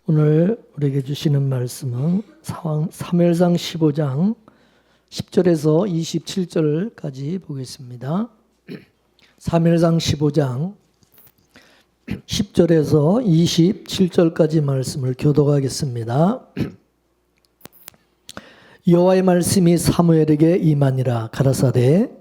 오늘 우리에게 주시는 말씀은 사무엘상 15장 10절에서 27절까지 보겠습니다. 사무엘상 15장 10절에서 27절까지 말씀을 교독하겠습니다. 여호와의 말씀이 사무엘에게 임하니라. 가라사대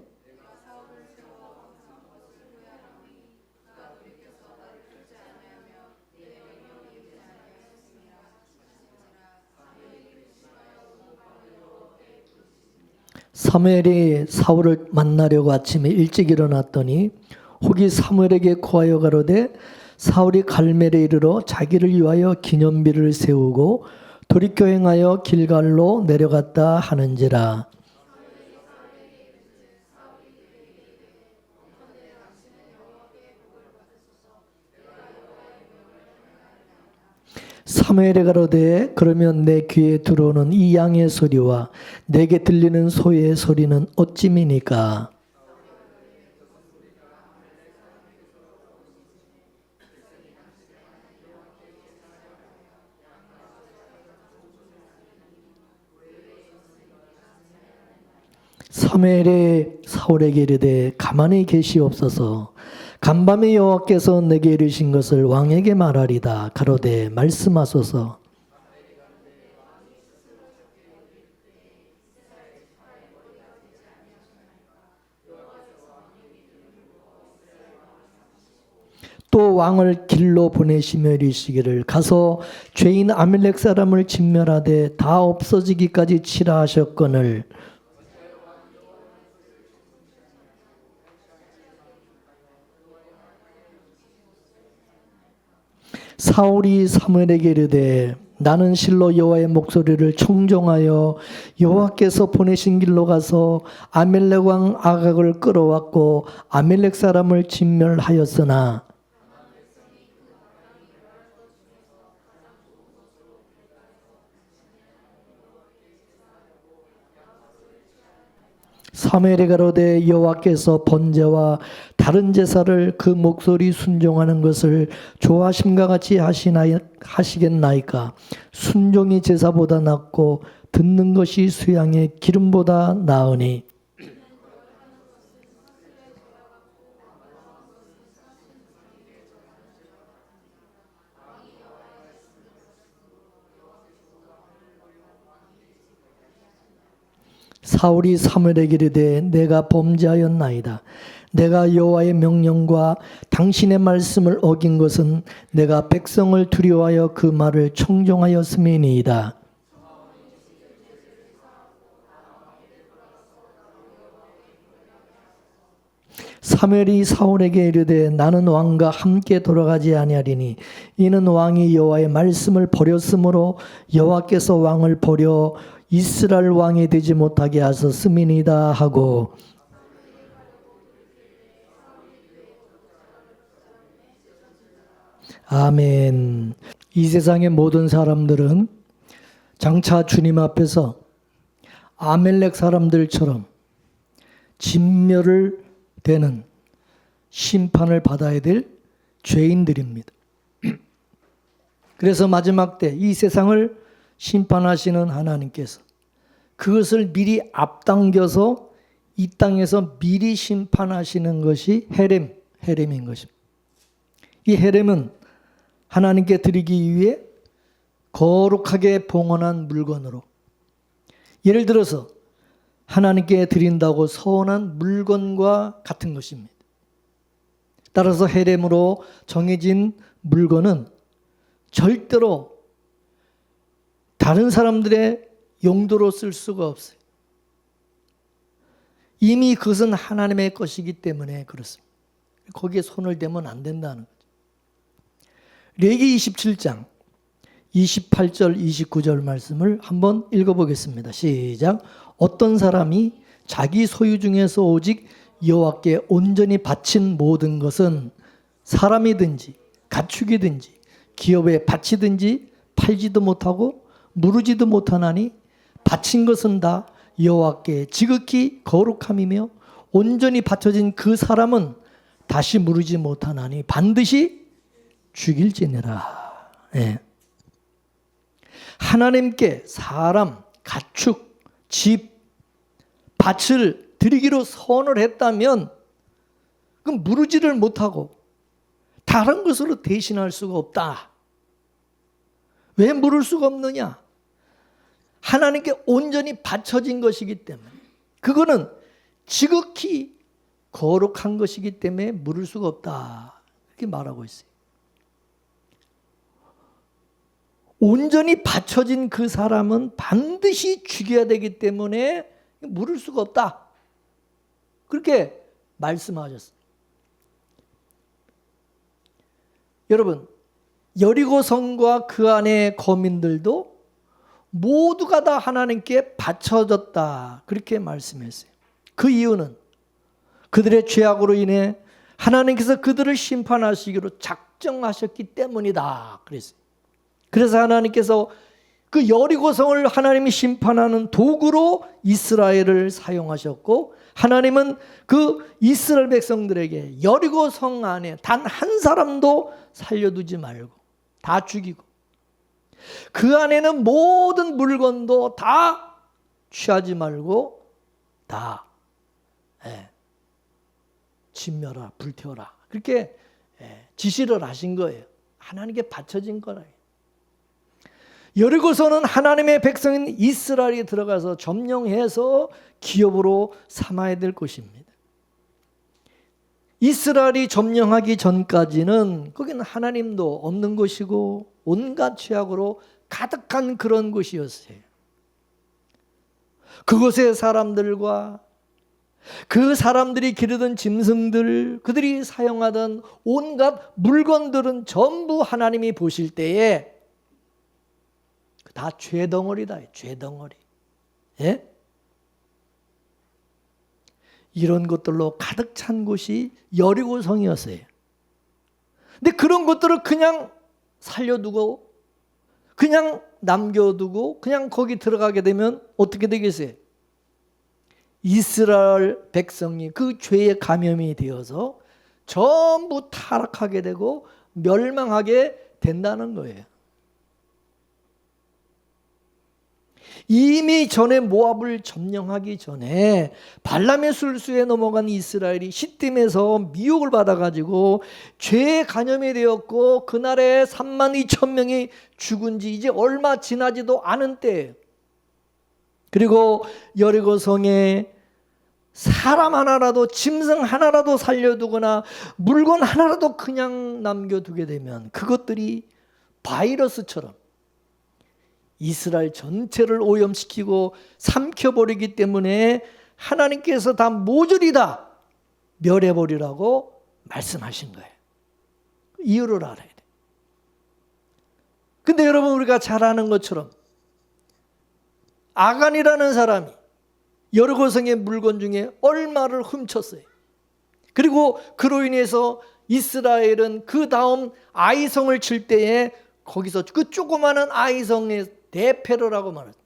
사무엘이 사울을 만나려고 아침에 일찍 일어났더니 혹이 사무엘에게 고하여 가로되 사울이 갈멜에 이르러 자기를 위하여 기념비를 세우고 돌이켜 행하여 길갈로 내려갔다 하는지라. 사무엘이 가로되 그러면 내 귀에 들어오는 이 양의 소리와 내게 들리는 소의 소리는 어찌미니까? 사무엘이 사울에게 이르되 가만히 계시옵소서. 간밤에 여호와께서 내게 이르신 것을 왕에게 말하리다. 가로되 말씀하소서. 또 왕을 길로 보내시며 이르시기를 가서 죄인 아멜렉 사람을 진멸하되 다 없어지기까지 치라 하셨거늘 사울이 사무엘에게 이르되 나는 실로 여호와의 목소리를 청종하여 여호와께서 보내신 길로 가서 아멜렉 왕 아각을 끌어왔고 아멜렉 사람을 진멸하였으나 사무엘이 가로되 여호와께서 번제와 다른 제사를 그 목소리 순종하는 것을 좋아하심과 같이 하시겠나이까? 순종이 제사보다 낫고 듣는 것이 수양의 기름보다 나으니. 사울이 사무엘에게 이르되 내가 범죄하였나이다. 내가 여호와의 명령과 당신의 말씀을 어긴 것은 내가 백성을 두려워하여 그 말을 청종하였음이니이다. 사무엘이 사울에게 이르되 나는 왕과 함께 돌아가지 아니하리니 이는 왕이 여호와의 말씀을 버렸으므로 여호와께서 왕을 버려 이스라엘 왕이 되지 못하게 하셨음이니이다 하고 아멘. 이 세상의 모든 사람들은 장차 주님 앞에서 아멜렉 사람들처럼 진멸을 되는 심판을 받아야 될 죄인들입니다. 그래서 마지막 때 이 세상을 심판하시는 하나님께서 그것을 미리 앞당겨서 이 땅에서 미리 심판하시는 것이 헤렘인 것입니다. 이 헤렘은 하나님께 드리기 위해 거룩하게 봉헌한 물건으로, 예를 들어서 하나님께 드린다고 서운한 물건과 같은 것입니다. 따라서 헤렘으로 정해진 물건은 절대로 다른 사람들의 용도로 쓸 수가 없어요. 이미 그것은 하나님의 것이기 때문에 그렇습니다. 거기에 손을 대면 안 된다는 거죠. 레위기 27장 28절 29절 말씀을 한번 읽어보겠습니다. 시작. 어떤 사람이 자기 소유 중에서 오직 여호와께 온전히 바친 모든 것은 사람이든지 가축이든지 기업에 바치든지 팔지도 못하고 무르지도 못하나니 바친 것은 다 여호와께 지극히 거룩함이며 온전히 바쳐진 그 사람은 다시 무르지 못하나니 반드시 죽일지니라. 예. 하나님께 사람, 가축, 집, 밭을 드리기로 선을 했다면 그 무르지를 못하고 다른 것으로 대신할 수가 없다. 왜 물을 수가 없느냐? 하나님께 온전히 바쳐진 것이기 때문에, 그거는 지극히 거룩한 것이기 때문에 물을 수가 없다. 이렇게 말하고 있어요. 온전히 바쳐진 그 사람은 반드시 죽여야 되기 때문에 물을 수가 없다. 그렇게 말씀하셨어요. 여러분, 여리고성과 그 안의 거민들도 모두가 다 하나님께 바쳐졌다. 그렇게 말씀했어요. 그 이유는 그들의 죄악으로 인해 하나님께서 그들을 심판하시기로 작정하셨기 때문이다. 그랬어요. 그래서 하나님께서 그 여리고성을 하나님이 심판하는 도구로 이스라엘을 사용하셨고, 하나님은 그 이스라엘 백성들에게 여리고성 안에 단 한 사람도 살려두지 말고 다 죽이고, 그 안에는 모든 물건도 다 취하지 말고 다 진멸하라, 불태워라, 그렇게 지시를 하신 거예요. 하나님께 바쳐진 거라요. 여리고성은 하나님의 백성인 이스라엘이 들어가서 점령해서 기업으로 삼아야 될 곳입니다. 이스라엘이 점령하기 전까지는 거기는 하나님도 없는 곳이고 온갖 죄악으로 가득한 그런 곳이었어요. 그곳의 사람들과 그 사람들이 기르던 짐승들, 그들이 사용하던 온갖 물건들은 전부 하나님이 보실 때에 다 죄덩어리다. 죄덩어리. 예? 이런 것들로 가득 찬 곳이 여리고성이었어요. 근데 그런 것들을 그냥 살려두고 그냥 남겨두고 그냥 거기 들어가게 되면 어떻게 되겠어요? 이스라엘 백성이 그 죄에 감염이 되어서 전부 타락하게 되고 멸망하게 된다는 거예요. 이미 전에 모압을 점령하기 전에 발람의 술수에 넘어간 이스라엘이 시딤에서 미혹을 받아가지고 죄에 감염이 되었고 그날에 32,000명이 죽은 지 이제 얼마 지나지도 않은 때예요. 그리고 여리고성에 사람 하나라도, 짐승 하나라도 살려두거나 물건 하나라도 그냥 남겨두게 되면 그것들이 바이러스처럼 이스라엘 전체를 오염시키고 삼켜버리기 때문에 하나님께서 다 모조리 다 멸해버리라고 말씀하신 거예요. 이유를 알아야 돼. 근데 여러분, 우리가 잘 아는 것처럼 아간이라는 사람이 여리고성의 물건 중에 얼마를 훔쳤어요. 그리고 그로 인해서 이스라엘은 그 다음 아이성을 칠 때에 거기서 그 조그마한 아이성의 대패로라고 말합니다.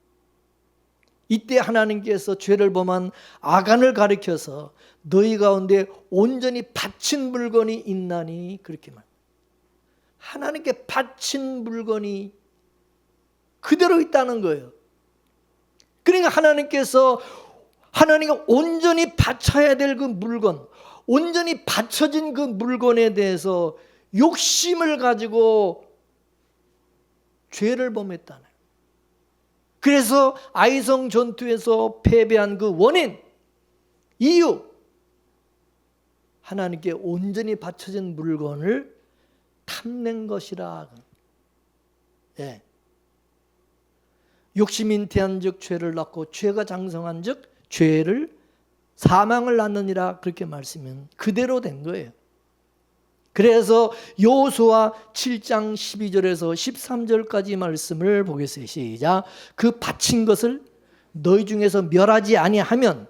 이때 하나님께서 죄를 범한 아간을 가리켜서 너희 가운데 온전히 바친 물건이 있나니 그렇게 말합니다. 하나님께 바친 물건이 그대로 있다는 거예요. 그러니까 하나님께서 하나님과 온전히 바쳐야 될 그 물건, 온전히 바쳐진 그 물건에 대해서 욕심을 가지고 죄를 범했다는 거예요. 그래서 아이성 전투에서 패배한 그 원인, 이유, 하나님께 온전히 바쳐진 물건을 탐낸 것이라. 예. 욕심 잉태한 즉 죄를 낳고 죄가 장성한 즉 죄를 사망을 낳느니라, 그렇게 말씀은 그대로 된 거예요. 그래서 여호수아 7장 12절에서 13절까지 말씀을 보겠어요. 시작. 그 바친 것을 너희 중에서 멸하지 아니하면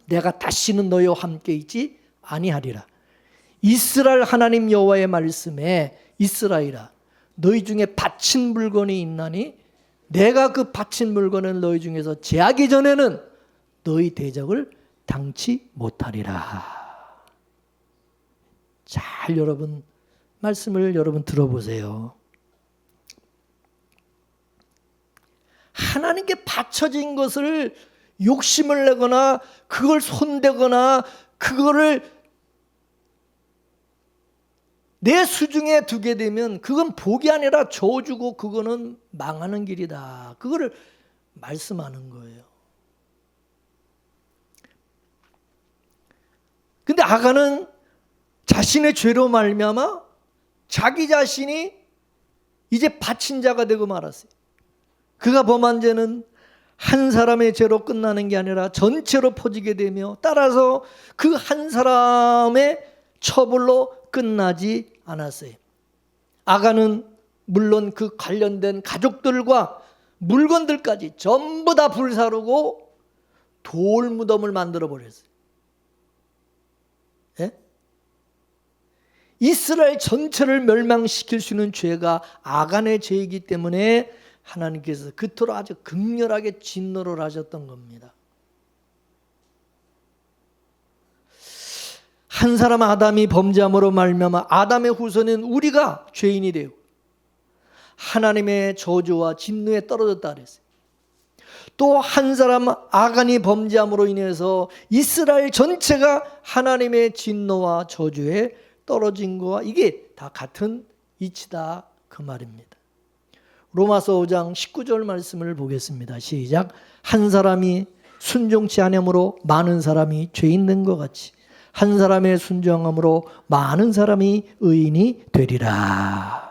내가 다시는 너희와 함께 있지 아니하리라. 이스라엘 하나님 여호와의 말씀에 이스라엘아, 너희 중에 바친 물건이 있나니 내가 그 바친 물건을 너희 중에서 제하기 전에는 너희 대적을 당치 못하리라. 잘 여러분 말씀을 여러분 들어보세요. 하나님께 바쳐진 것을 욕심을 내거나 그걸 손대거나 그거를 내 수중에 두게 되면 그건 복이 아니라 저주고 그거는 망하는 길이다. 그거를 말씀하는 거예요. 근데 아간은 자신의 죄로 말미암아 자기 자신이 이제 바친 자가 되고 말았어요. 그가 범한 죄는 한 사람의 죄로 끝나는 게 아니라 전체로 퍼지게 되며 따라서 그 한 사람의 처벌로 끝나지 않았어요. 아간은 물론 그 관련된 가족들과 물건들까지 전부 다 불사르고 돌 무덤을 만들어 버렸어요. 예? 이스라엘 전체를 멸망시킬 수 있는 죄가 아간의 죄이기 때문에 하나님께서 그토록 아주 극렬하게 진노를 하셨던 겁니다. 한 사람 아담이 범죄함으로 말미암아 아담의 후손인 우리가 죄인이 되고 하나님의 저주와 진노에 떨어졌다 그랬어요. 또 한 사람 아간이 범죄함으로 인해서 이스라엘 전체가 하나님의 진노와 저주에 떨어진 거와 이게 다 같은 이치다 그 말입니다. 로마서 5장 19절 말씀을 보겠습니다. 시작. 한 사람이 순종치 아니함으로 많은 사람이 죄인 된 것 같이 한 사람의 순종함으로 많은 사람이 의인이 되리라.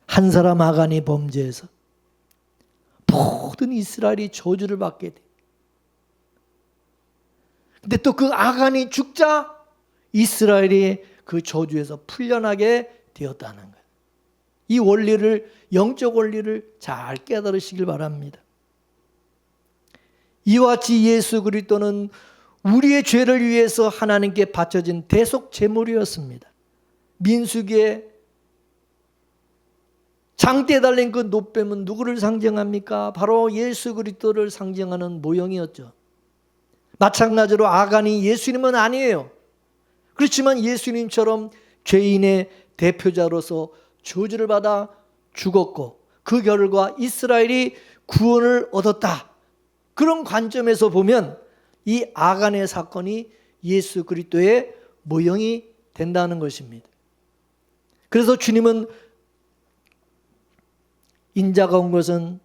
한 사람 아간이 범죄해서 모든 이스라엘이 저주를 받게 돼. 근데 또 그 아간이 죽자 이스라엘이 그 저주에서 풀려나게 되었다는 거예요. 이 원리를, 영적 원리를 잘 깨달으시길 바랍니다. 이와 같이 예수 그리스도는 우리의 죄를 위해서 하나님께 바쳐진 대속 제물이었습니다. 민수기에 장대에 달린 그 노뱀은 누구를 상징합니까? 바로 예수 그리스도를 상징하는 모형이었죠. 마찬가지로 아간이 예수님은 아니에요. 그렇지만 예수님처럼 죄인의 대표자로서 저주를 받아 죽었고 그 결과 이스라엘이 구원을 얻었다. 그런 관점에서 보면 이 아간의 사건이 예수 그리스도의 모형이 된다는 것입니다. 그래서 주님은 인자가 온 것은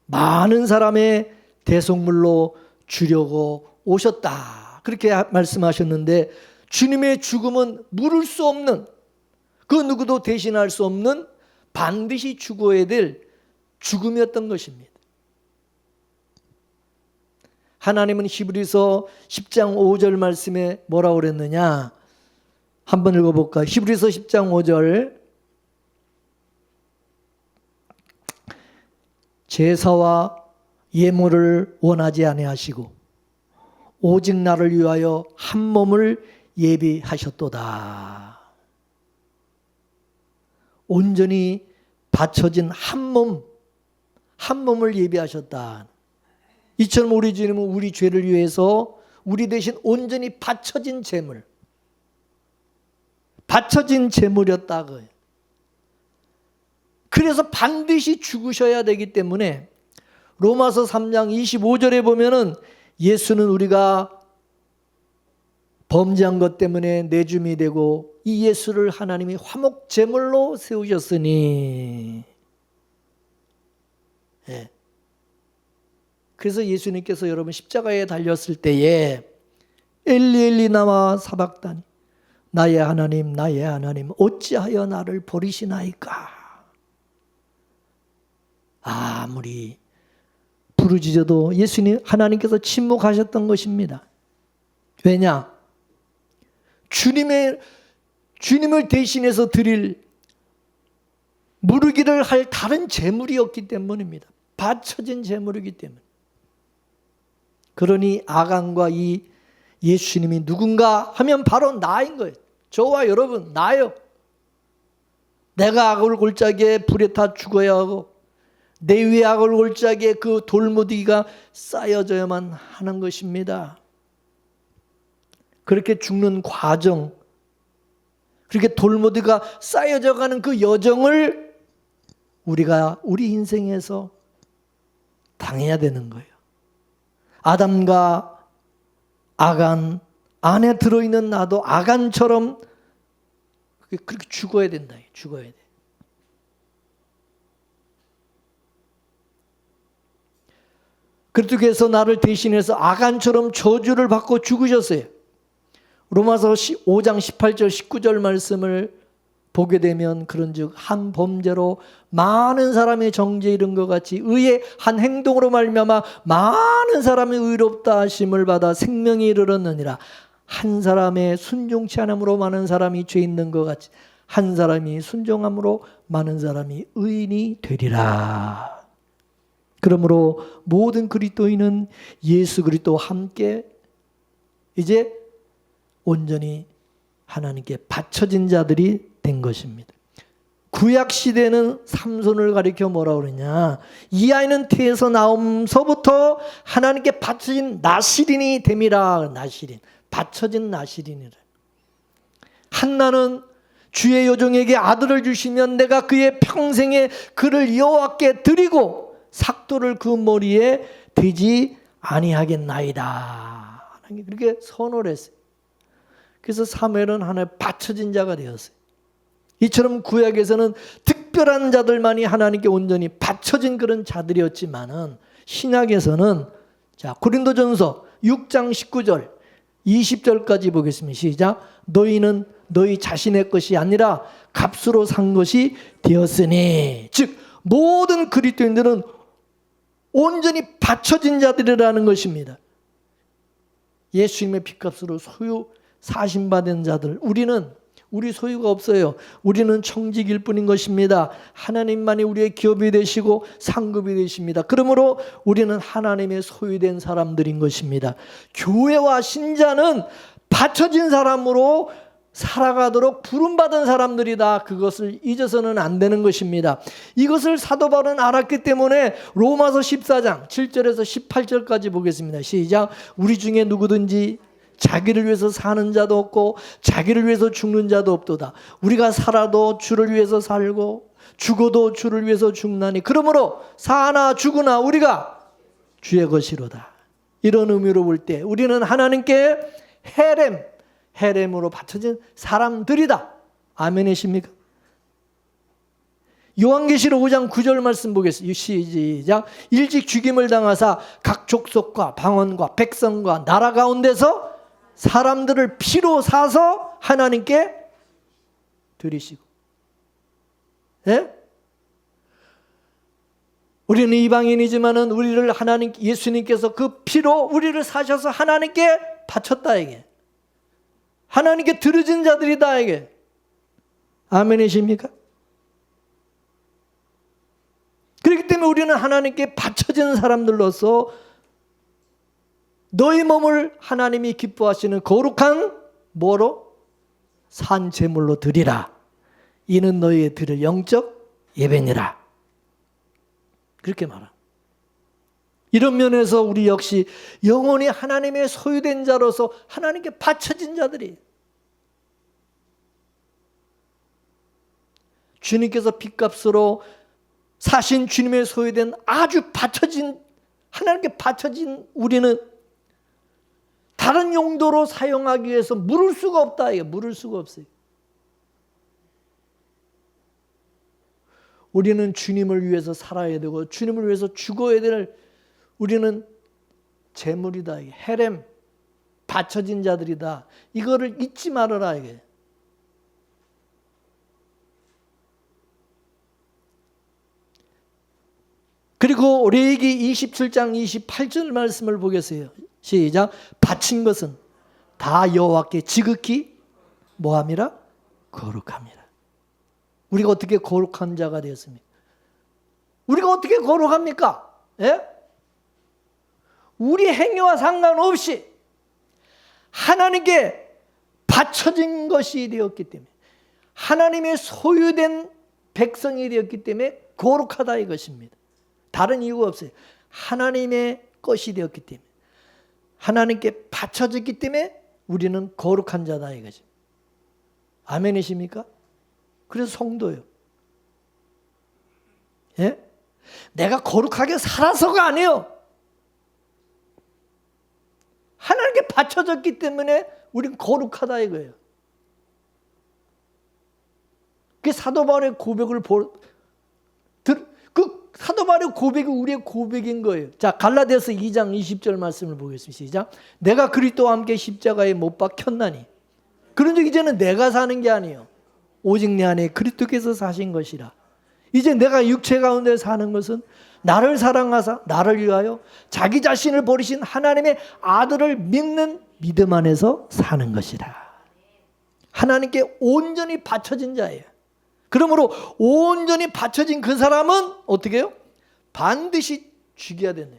많은 사람의 대속물로 주려고 오셨다. 그렇게 말씀하셨는데 주님의 죽음은 물을 수 없는 그 누구도 대신할 수 없는 반드시 죽어야 될 죽음이었던 것입니다. 하나님은 히브리서 10장 5절 말씀에 뭐라고 그랬느냐? 한번 읽어볼까요? 히브리서 10장 5절 제사와 예물을 원하지 아니하시고 오직 나를 위하여 한 몸을 예비하셨도다. 온전히 바쳐진 한 몸을 예비하셨다. 이처럼 우리 주님은 우리 죄를 위해서 우리 대신 온전히 바쳐진 제물, 바쳐진 제물이었다고요. 그래서 반드시 죽으셔야 되기 때문에 로마서 3장 25절에 보면은 예수는 우리가 범죄한 것 때문에 내줌이 되고 이 예수를 하나님이 화목 제물로 세우셨으니. 예. 그래서 예수님께서 여러분 십자가에 달렸을 때에 엘리 엘리 나마 사박다니 나의 하나님 어찌하여 나를 버리시나이까. 아무리 부르짖어도 예수님 하나님께서 침묵하셨던 것입니다. 왜냐? 주님을 대신해서 드릴 무르기를 할 다른 제물이었기 때문입니다. 바쳐진 제물이기 때문에. 그러니 아간과 이 예수님이 누군가 하면 바로 나인 거예요. 저와 여러분, 나요. 내가 악을 골짜기에 불에 타 죽어야 하고 내 위에 악을 골짜기에 그 돌무더기가 쌓여져야만 하는 것입니다. 그렇게 죽는 과정, 그렇게 돌무더기가 쌓여져 가는 그 여정을 우리가 우리 인생에서 당해야 되는 거예요. 아담과 아간 안에 들어있는 나도 아간처럼 그렇게 죽어야 된다. 죽어야 돼. 그리스도께서 나를 대신해서 아간처럼 저주를 받고 죽으셨어요. 로마서 5장 18절 19절 말씀을 보게 되면 그런즉 한 범죄로 많은 사람이 정죄에 이른 것 같이 의의 한 행동으로 말미암아 많은 사람이 의롭다 하심을 받아 생명에 이르렀느니라. 한 사람의 순종치 않음으로 많은 사람이 죄 있는 것 같이 한 사람이 순종함으로 많은 사람이 의인이 되리라. 그러므로 모든 그리스도인은 예수 그리스도와 함께 이제 온전히 하나님께 바쳐진 자들이 된 것입니다. 구약 시대는 삼손을 가리켜 뭐라 그러냐? 이 아이는 태에서 나옴서부터 하나님께 바쳐진 나실인이 됨이라. 나실인, 바쳐진 나실인이라. 한나는 주의 여종에게 아들을 주시면 내가 그의 평생에 그를 여호와께 드리고 삭도를 그 머리에 대지 아니하겠나이다. 하나님 그렇게 선언을 했어요. 그래서 사무엘은 하나님의 바쳐진 자가 되었어요. 이처럼 구약에서는 특별한 자들만이 하나님께 온전히 바쳐진 그런 자들이었지만은 신약에서는 자 고린도전서 6장 19절 20절까지 보겠습니다. 시작. 너희는 너희 자신의 것이 아니라 값으로 산 것이 되었으니 즉 모든 그리스도인들은 온전히 바쳐진 자들이라는 것입니다. 예수님의 피값으로 소유 사심받은 자들 우리 소유가 없어요. 우리는 청직일 뿐인 것입니다. 하나님만이 우리의 기업이 되시고 상급이 되십니다. 그러므로 우리는 하나님의 소유된 사람들인 것입니다. 교회와 신자는 바쳐진 사람으로 살아가도록 부름받은 사람들이다. 그것을 잊어서는 안 되는 것입니다. 이것을 사도 바울은 알았기 때문에 로마서 14장 7절에서 18절까지 보겠습니다. 시작. 우리 중에 누구든지 자기를 위해서 사는 자도 없고 자기를 위해서 죽는 자도 없도다. 우리가 살아도 주를 위해서 살고 죽어도 주를 위해서 죽나니 그러므로 사나 죽으나 우리가 주의 것이로다. 이런 의미로 볼 때 우리는 하나님께 헤렘으로 바쳐진 사람들이다. 아멘이십니까? 요한계시록 5장 9절 말씀 보겠습니다. 시작. 일찍 죽임을 당하사 각 족속과 방언과 백성과 나라 가운데서 사람들을 피로 사서 하나님께 드리시고. 예? 우리는 이방인이지만은 우리를 예수님께서 그 피로 우리를 사셔서 하나님께 바쳤다 이게. 하나님께 드려진 자들이다 이게. 아멘이십니까? 그렇기 때문에 우리는 하나님께 바쳐진 사람들로서 너희 몸을 하나님이 기뻐하시는 거룩한 뭐로? 산 제물로 드리라. 이는 너희의 드릴 영적 예배니라. 그렇게 말합니다. 이런 면에서 우리 역시 영원히 하나님의 소유된 자로서 하나님께 바쳐진 자들이 주님께서 핏값으로 사신 주님의 소유된 아주 바쳐진 하나님께 바쳐진 우리는 다른 용도로 사용하기 위해서 물을 수가 없다. 이게 물을 수가 없어요. 우리는 주님을 위해서 살아야 되고 주님을 위해서 죽어야 될 우리는 재물이다. 이게 헤렘 바쳐진 자들이다. 이거를 잊지 말아라 이게. 그리고 레위기 27장 28절 말씀을 보겠어요. 시작. 바친 것은 다 여호와께 지극히 뭐함이라? 거룩함이라. 우리가 어떻게 거룩한 자가 되었습니까? 우리가 어떻게 거룩합니까? 예? 우리 행위와 상관없이 하나님께 바쳐진 것이 되었기 때문에 하나님의 소유된 백성이 되었기 때문에 거룩하다 이것입니다. 다른 이유가 없어요. 하나님의 것이 되었기 때문에 하나님께 바쳐졌기 때문에 우리는 거룩한 자다 이거죠. 아멘이십니까? 그래서 성도요. 예? 내가 거룩하게 살아서가 아니에요. 하나님께 바쳐졌기 때문에 우린 거룩하다 이거예요. 그 사도 바울의 고백을 그 사도 바울의 고백이 우리의 고백인 거예요. 자, 갈라디아서 2장 20절 말씀을 보겠습니다. 시작. 내가 그리스도와 함께 십자가에 못 박혔나니. 그런즉 이제는 내가 사는 게 아니에요. 오직 내 안에 그리스도께서 사신 것이라. 이제 내가 육체 가운데 사는 것은 나를 사랑하사 나를 위하여 자기 자신을 버리신 하나님의 아들을 믿는 믿음 안에서 사는 것이라. 하나님께 온전히 바쳐진 자예요. 그러므로 온전히 바쳐진 그 사람은 어떻게 해요? 반드시 죽여야 되네.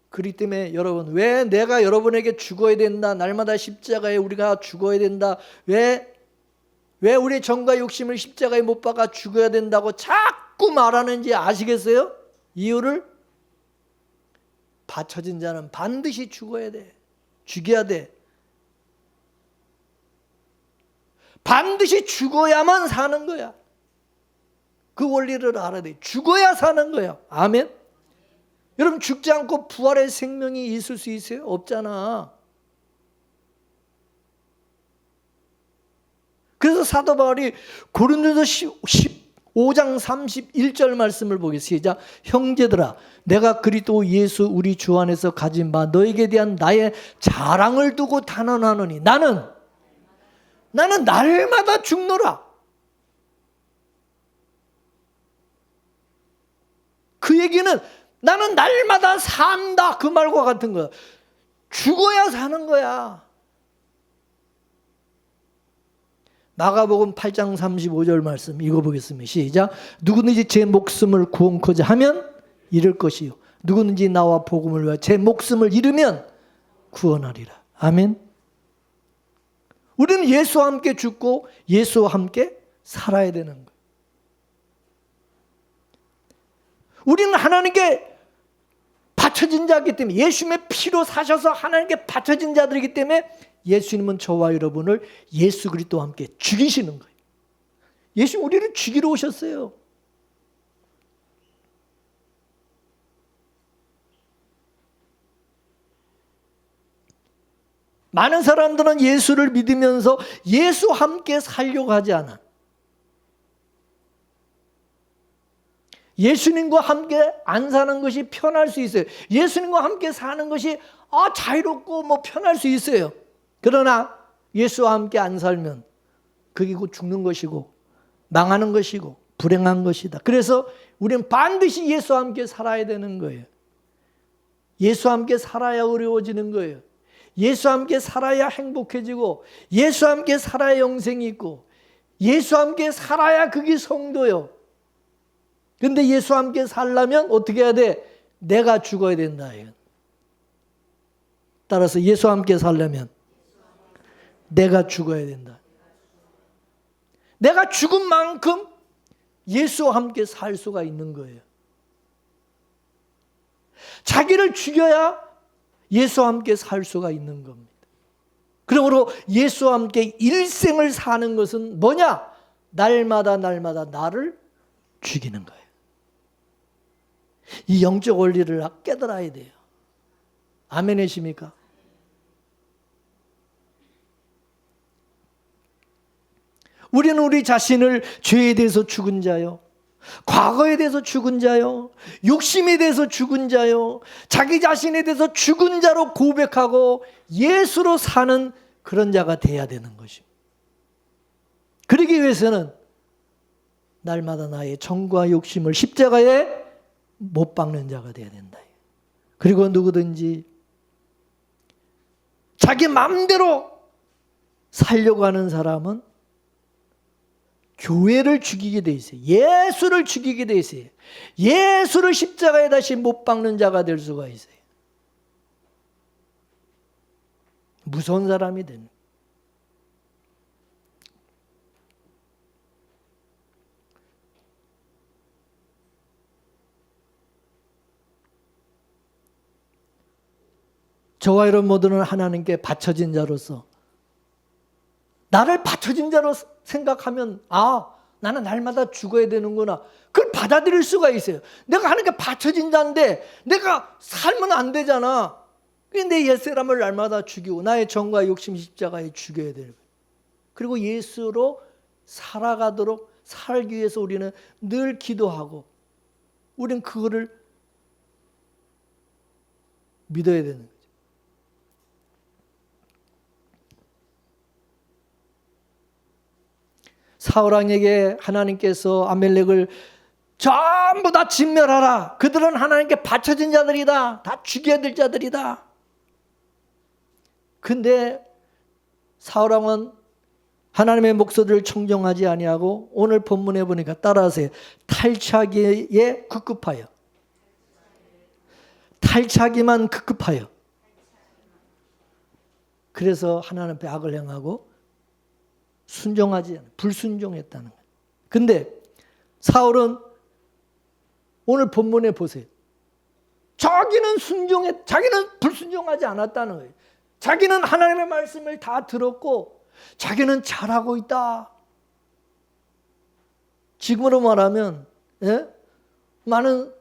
그렇기 때문에 여러분, 왜 내가 여러분에게 죽어야 된다, 날마다 십자가에 우리가 죽어야 된다, 왜 우리의 정과 욕심을 십자가에 못 박아 죽어야 된다고 자꾸 말하는지 아시겠어요? 이유를? 바쳐진 자는 반드시 죽어야 돼. 죽여야 돼. 반드시 죽어야만 사는 거야. 그 원리를 알아야 돼. 죽어야 사는 거야. 아멘. 여러분, 죽지 않고 부활의 생명이 있을 수 있어요? 없잖아. 그래서 사도 바울이 고린도서 15장 31절 말씀을 보겠습니다. 시작. 형제들아, 내가 그리스도 예수 우리 주 안에서 가진 바 너에게 대한 나의 자랑을 두고 단언하노니 나는 날마다 죽노라. 그 얘기는 나는 날마다 산다, 그 말과 같은 거야. 죽어야 사는 거야. 마가복음 8장 35절 말씀 읽어보겠습니다. 시작. 누구든지 제 목숨을 구원코자 하면 잃을 것이요, 누구든지 나와 복음을 위하여 제 목숨을 잃으면 구원하리라. 아멘. 우리는 예수와 함께 죽고 예수와 함께 살아야 되는 거예요. 우리는 하나님께 바쳐진 자이기 때문에, 예수님의 피로 사셔서 하나님께 바쳐진 자들이기 때문에 예수님은 저와 여러분을 예수 그리스도와 함께 죽이시는 거예요. 예수님 우리를 죽이러 오셨어요. 많은 사람들은 예수를 믿으면서 예수와 함께 살려고 하지 않아. 예수님과 함께 안 사는 것이 편할 수 있어요. 예수님과 함께 사는 것이 자유롭고 편할 수 있어요. 그러나 예수와 함께 안 살면 그게 곧 죽는 것이고 망하는 것이고 불행한 것이다. 그래서 우리는 반드시 예수와 함께 살아야 되는 거예요. 예수와 함께 살아야 어려워지는 거예요. 예수와 함께 살아야 행복해지고, 예수와 함께 살아야 영생이 있고, 예수와 함께 살아야 그게 성도요. 그런데 예수와 함께 살려면 어떻게 해야 돼? 내가 죽어야 된다. 따라서 예수와 함께 살려면 내가 죽어야 된다. 내가 죽은 만큼 예수와 함께 살 수가 있는 거예요. 자기를 죽여야 예수와 함께 살 수가 있는 겁니다. 그러므로 예수와 함께 일생을 사는 것은 뭐냐? 날마다 나를 죽이는 거예요. 이 영적 원리를 깨달아야 돼요. 아멘이십니까? 우리는 우리 자신을 죄에 대해서 죽은 자요, 과거에 대해서 죽은 자요, 욕심에 대해서 죽은 자요, 자기 자신에 대해서 죽은 자로 고백하고 예수로 사는 그런 자가 돼야 되는 것입니다. 그러기 위해서는 날마다 나의 정과 욕심을 십자가에 못 박는 자가 돼야 된다. 그리고 누구든지 자기 마음대로 살려고 하는 사람은 교회를 죽이게 돼 있어요. 예수를 죽이게 돼 있어요. 예수를 십자가에 다시 못 박는 자가 될 수가 있어요. 무서운 사람이 되는. 저와 여러분 모두는 하나님께 바쳐진 자로서, 나를 바쳐진 자로 생각하면 나는 날마다 죽어야 되는구나. 그걸 받아들일 수가 있어요. 내가 하는 게 받쳐진 자인데 내가 살면 안 되잖아. 내 옛사람을 날마다 죽이고 나의 정과 욕심 십자가에 죽여야 되는 거예요. 그리고 예수로 살아가도록 살기 위해서 우리는 늘 기도하고 우리는 그거를 믿어야 되는 거죠. 사울왕에게 하나님께서 아멜렉을 전부 다 진멸하라. 그들은 하나님께 바쳐진 자들이다. 다 죽여야 될 자들이다. 근데 사울왕은 하나님의 목소리를 청정하지 아니하고 오늘 본문에 보니까 따라하세요. 탈취하기에 급급하여. 탈취하기만 급급하여. 그래서 하나님 앞에 악을 행하고 순종하지 않아. 불순종했다는 거예요. 근데 사울은 오늘 본문에 보세요. 자기는 불순종하지 않았다는 거예요. 자기는 하나님의 말씀을 다 들었고 자기는 잘하고 있다. 지금으로 말하면 많은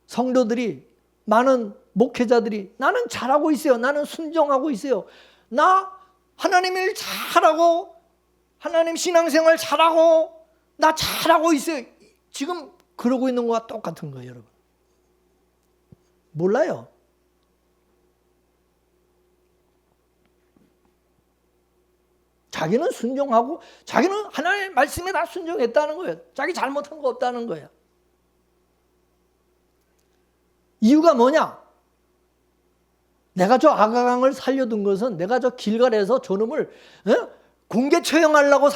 성도들이 많은 목회자들이 나는 잘하고 있어요. 나는 순종하고 있어요. 나 하나님 일 잘하고 하나님 신앙생활 잘하고 나 잘하고 있어요. 지금 그러고 있는 거와 똑같은 거예요, 여러분. 몰라요. 자기는 순종하고 자기는 하나님의 말씀에 다 순종했다는 거예요. 자기 잘못한 거 없다는 거예요. 이유가 뭐냐? 내가 저 아가강을 살려둔 것은 내가 저 길갈에서 저놈을 공개 처형하려고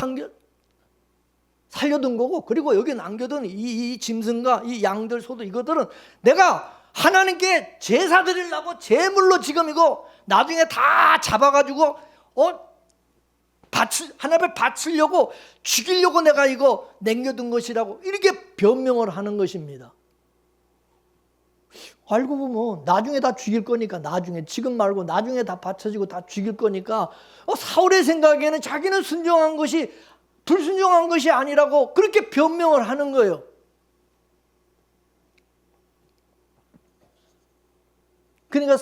살려둔 거고, 그리고 여기 남겨둔 이 짐승과 이 양들 소도 이것들은 내가 하나님께 제사 드리려고 제물로 지금 이거 나중에 다 잡아가지고 하나님 앞에 바치려고 죽이려고 내가 이거 남겨둔 것이라고 이렇게 변명을 하는 것입니다. 알고 보면 나중에 다 죽일 거니까, 나중에 지금 말고 나중에 다 바쳐지고 다 죽일 거니까 사울의 생각에는 자기는 순종한 것이 불순종한 것이 아니라고 그렇게 변명을 하는 거예요. 그러니까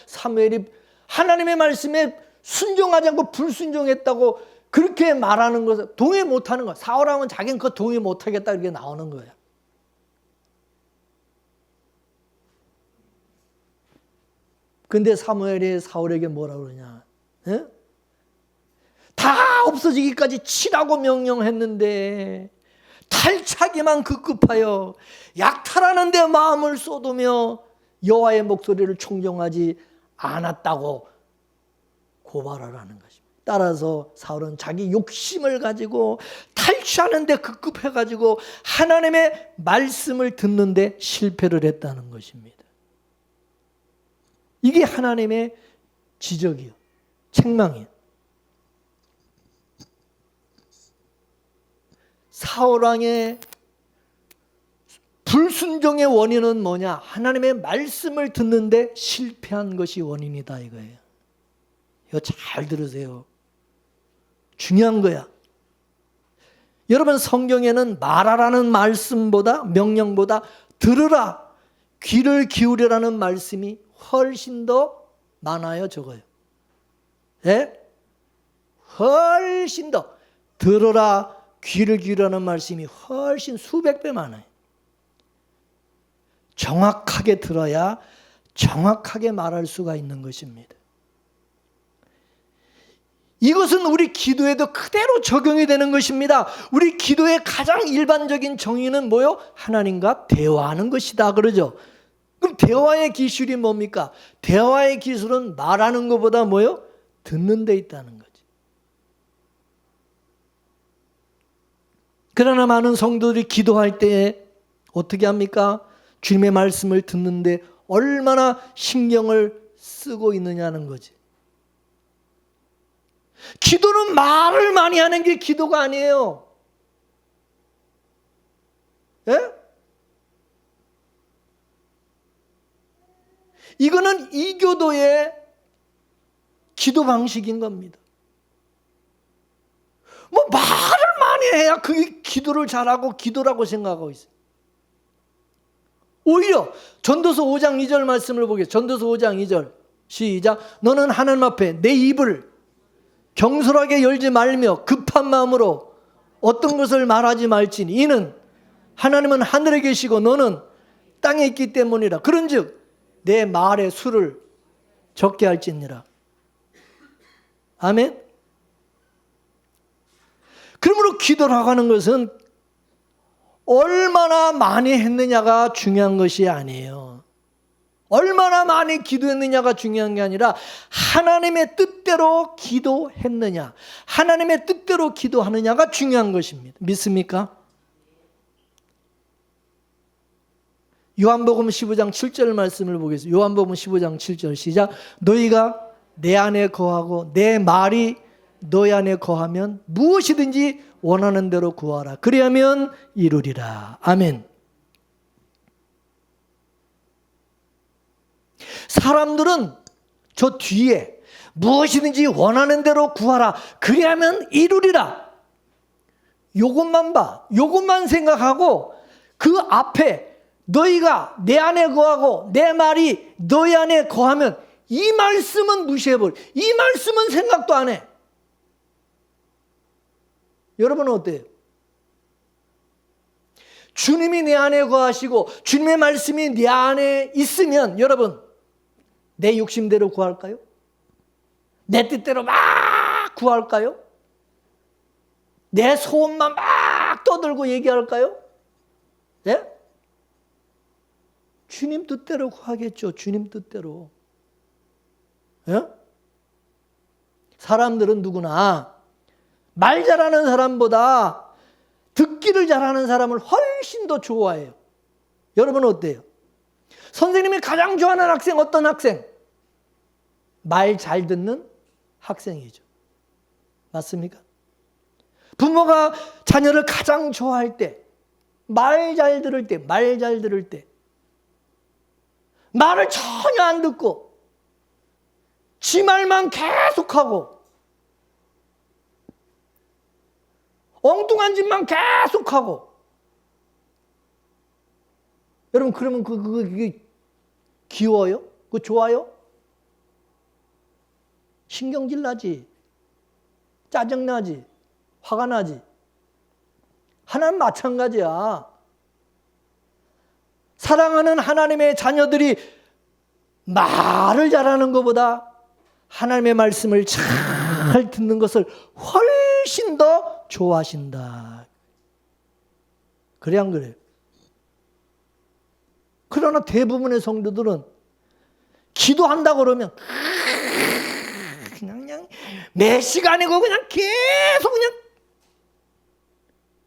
사무엘이 하나님의 말씀에 순종하지 않고 불순종했다고 그렇게 말하는 것을 동의 못하는 거예요. 사울왕은 자기는 그거 동의 못하겠다 이렇게 나오는 거예요. 근데 사무엘이 사울에게 뭐라 그러냐? 다 없어지기까지 치라고 명령했는데 탈취하기만 급급하여 약탈하는 데 마음을 쏟으며 여호와의 목소리를 청종하지 않았다고 고발을 하는 것입니다. 따라서 사울은 자기 욕심을 가지고 탈취하는 데 급급해가지고 하나님의 말씀을 듣는 데 실패를 했다는 것입니다. 이게 하나님의 지적이요, 책망이요. 사울왕의 불순종의 원인은 뭐냐? 하나님의 말씀을 듣는데 실패한 것이 원인이다 이거예요. 이거 잘 들으세요. 중요한 거야. 여러분, 성경에는 말하라는 말씀보다, 명령보다 들으라, 귀를 기울여라는 말씀이 훨씬 더 많아요, 적어요. 예? 훨씬 더 들으라, 귀를 기울여라는 말씀이 훨씬 수백 배 많아요. 정확하게 들어야 정확하게 말할 수가 있는 것입니다. 이것은 우리 기도에도 그대로 적용이 되는 것입니다. 우리 기도의 가장 일반적인 정의는 뭐요? 하나님과 대화하는 것이다 그러죠. 그럼 대화의 기술이 뭡니까? 대화의 기술은 말하는 것보다 뭐요? 듣는 데 있다는 거지. 그러나 많은 성도들이 기도할 때 어떻게 합니까? 주님의 말씀을 듣는데 얼마나 신경을 쓰고 있느냐는 거지. 기도는 말을 많이 하는 게 기도가 아니에요. 예? 이거는 이교도의 기도 방식인 겁니다. 뭐 말을 많이 해야 그게 기도를 잘하고 기도라고 생각하고 있어요. 오히려 전도서 5장 2절 말씀을 보겠습니다. 전도서 5장 2절 시작. 너는 하나님 앞에 내 입을 경솔하게 열지 말며 급한 마음으로 어떤 것을 말하지 말지니 이는 하나님은 하늘에 계시고 너는 땅에 있기 때문이라. 그런즉 내 말의 수를 적게 할지니라. 아멘. 그러므로 기도라고 하는 것은 얼마나 많이 했느냐가 중요한 것이 아니에요. 얼마나 많이 기도했느냐가 중요한 게 아니라 하나님의 뜻대로 기도했느냐, 하나님의 뜻대로 기도하느냐가 중요한 것입니다. 믿습니까? 요한복음 15장 7절 말씀을 보겠습니다. 요한복음 15장 7절 시작. 너희가 내 안에 거하고 내 말이 너희 안에 거하면 무엇이든지 원하는 대로 구하라. 그리하면 이루리라. 아멘. 사람들은 저 뒤에 무엇이든지 원하는 대로 구하라. 그리하면 이루리라. 요것만 봐. 요것만 생각하고 그 앞에 너희가 내 안에 거하고 내 말이 너희 안에 거하면 이 말씀은 무시해버려. 이 말씀은 생각도 안 해. 여러분은 어때요? 주님이 내 안에 거하시고 주님의 말씀이 내 안에 있으면 여러분 내 욕심대로 구할까요? 내 뜻대로 막 구할까요? 내 소원만 막 떠들고 얘기할까요? 예? 주님 뜻대로 구하겠죠. 주님 뜻대로. 예? 사람들은 누구나 말 잘하는 사람보다 듣기를 잘하는 사람을 훨씬 더 좋아해요. 여러분은 어때요? 선생님이 가장 좋아하는 학생 어떤 학생? 말 잘 듣는 학생이죠. 맞습니까? 부모가 자녀를 가장 좋아할 때, 말 잘 들을 때, 말 잘 들을 때, 말을 전혀 안 듣고 지 말만 계속하고 엉뚱한 짓만 계속하고 여러분 그러면 그게 귀여워요? 그거 좋아요? 신경질 나지, 짜증나지, 화가 나지. 하나는 마찬가지야. 사랑하는 하나님의 자녀들이 말을 잘하는 것보다 하나님의 말씀을 잘 듣는 것을 훨씬 더 좋아하신다. 그래 안 그래요? 그러나 대부분의 성도들은 기도한다고 그러면 그냥 몇 시간이고 그냥 계속 그냥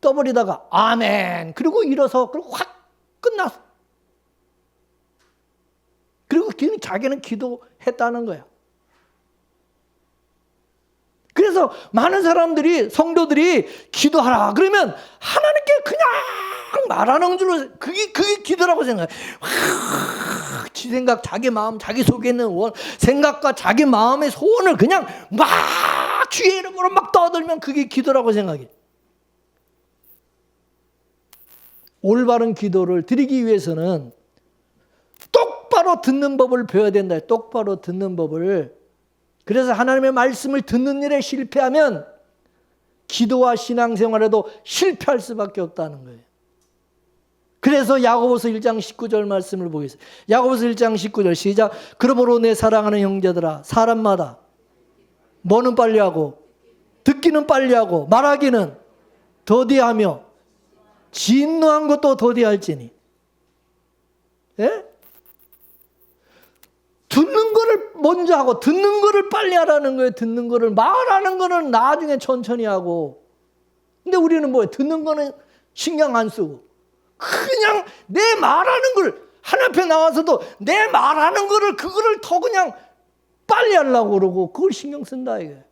떠버리다가 아멘 그리고 일어서 그리고 확 끝났어. 그리고 자기는 기도했다는 거야. 그래서 많은 사람들이 성도들이 기도하라 그러면 하나님께 그냥 말하는 줄로 그게 기도라고 생각해. 지 생각, 자기 마음, 자기 속에 있는 생각과 자기 마음의 소원을 그냥 막 주의 이름으로 막 떠들면 그게 기도라고 생각해. 올바른 기도를 드리기 위해서는 똑바로 듣는 법을 배워야 된다. 똑바로 듣는 법을. 그래서 하나님의 말씀을 듣는 일에 실패하면 기도와 신앙생활에도 실패할 수밖에 없다는 거예요. 그래서 야고보서 1장 19절 말씀을 보겠습니다. 야고보서 1장 19절 시작. 그러므로 내 사랑하는 형제들아 사람마다 뭐는 빨리 하고 듣기는 빨리 하고 말하기는 더디하며 진노한 것도 더디할지니. 예? 듣는 거를 먼저 하고 듣는 거를 빨리 하라는 거예요. 듣는 거를. 말하는 거는 나중에 천천히 하고. 근데 우리는 뭐예요? 듣는 거는 신경 안 쓰고 그냥 내 말하는 걸 하나님 앞에 나와서도 내 말하는 거를 그거를 더 그냥 빨리 하려고 그러고 그걸 신경 쓴다 이게.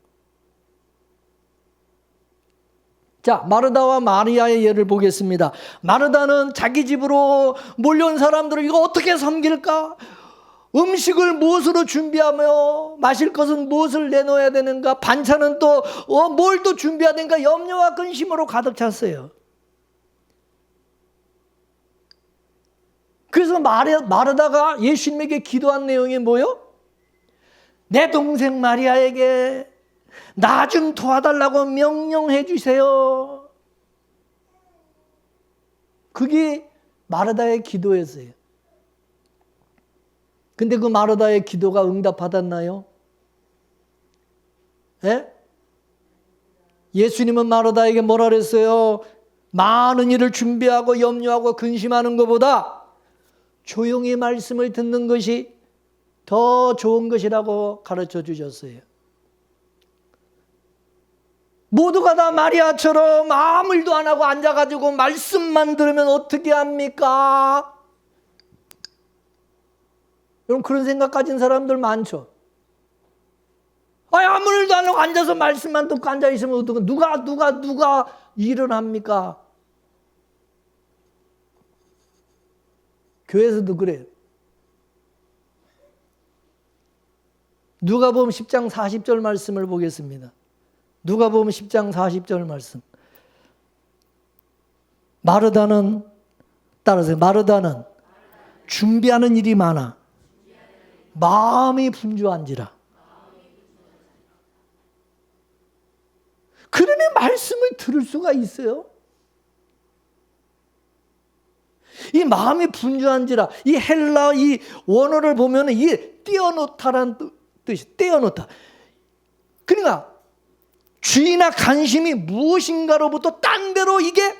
자, 마르다와 마리아의 예를 보겠습니다. 마르다는 자기 집으로 몰려온 사람들을 이거 어떻게 섬길까? 음식을 무엇으로 준비하며 마실 것은 무엇을 내놓아야 되는가, 반찬은 또 뭘 또 준비해야 되는가, 염려와 근심으로 가득 찼어요. 그래서 마르다가 예수님에게 기도한 내용이 뭐요? 내 동생 마리아에게 나 좀 도와달라고 명령해 주세요. 그게 마르다의 기도였어요. 근데 그 마르다의 기도가 응답받았나요? 예? 예수님은 마르다에게 뭐라 그랬어요? 많은 일을 준비하고 염려하고 근심하는 것보다 조용히 말씀을 듣는 것이 더 좋은 것이라고 가르쳐 주셨어요. 모두가 다 마리아처럼 아무 일도 안 하고 앉아가지고 말씀만 들으면 어떻게 합니까? 여러분, 그런 생각 가진 사람들 많죠. 아무 일도 안 하고 앉아서 말씀만 듣고 앉아있으면 어떡해? 누가 일을 합니까? 교회에서도 그래요. 누가복음 10장 40절 말씀을 보겠습니다. 누가복음 10장 40절 말씀. 마르다는, 따라서 마르다는 준비하는 일이 많아 마음이 분주한지라. 그러니 말씀을 들을 수가 있어요. 이 마음이 분주한지라, 이 헬라 이 원어를 보면 이 떼어놓다라는 뜻이, 떼어놓다. 그러니까 주의나 관심이 무엇인가로부터 딴 데로 이게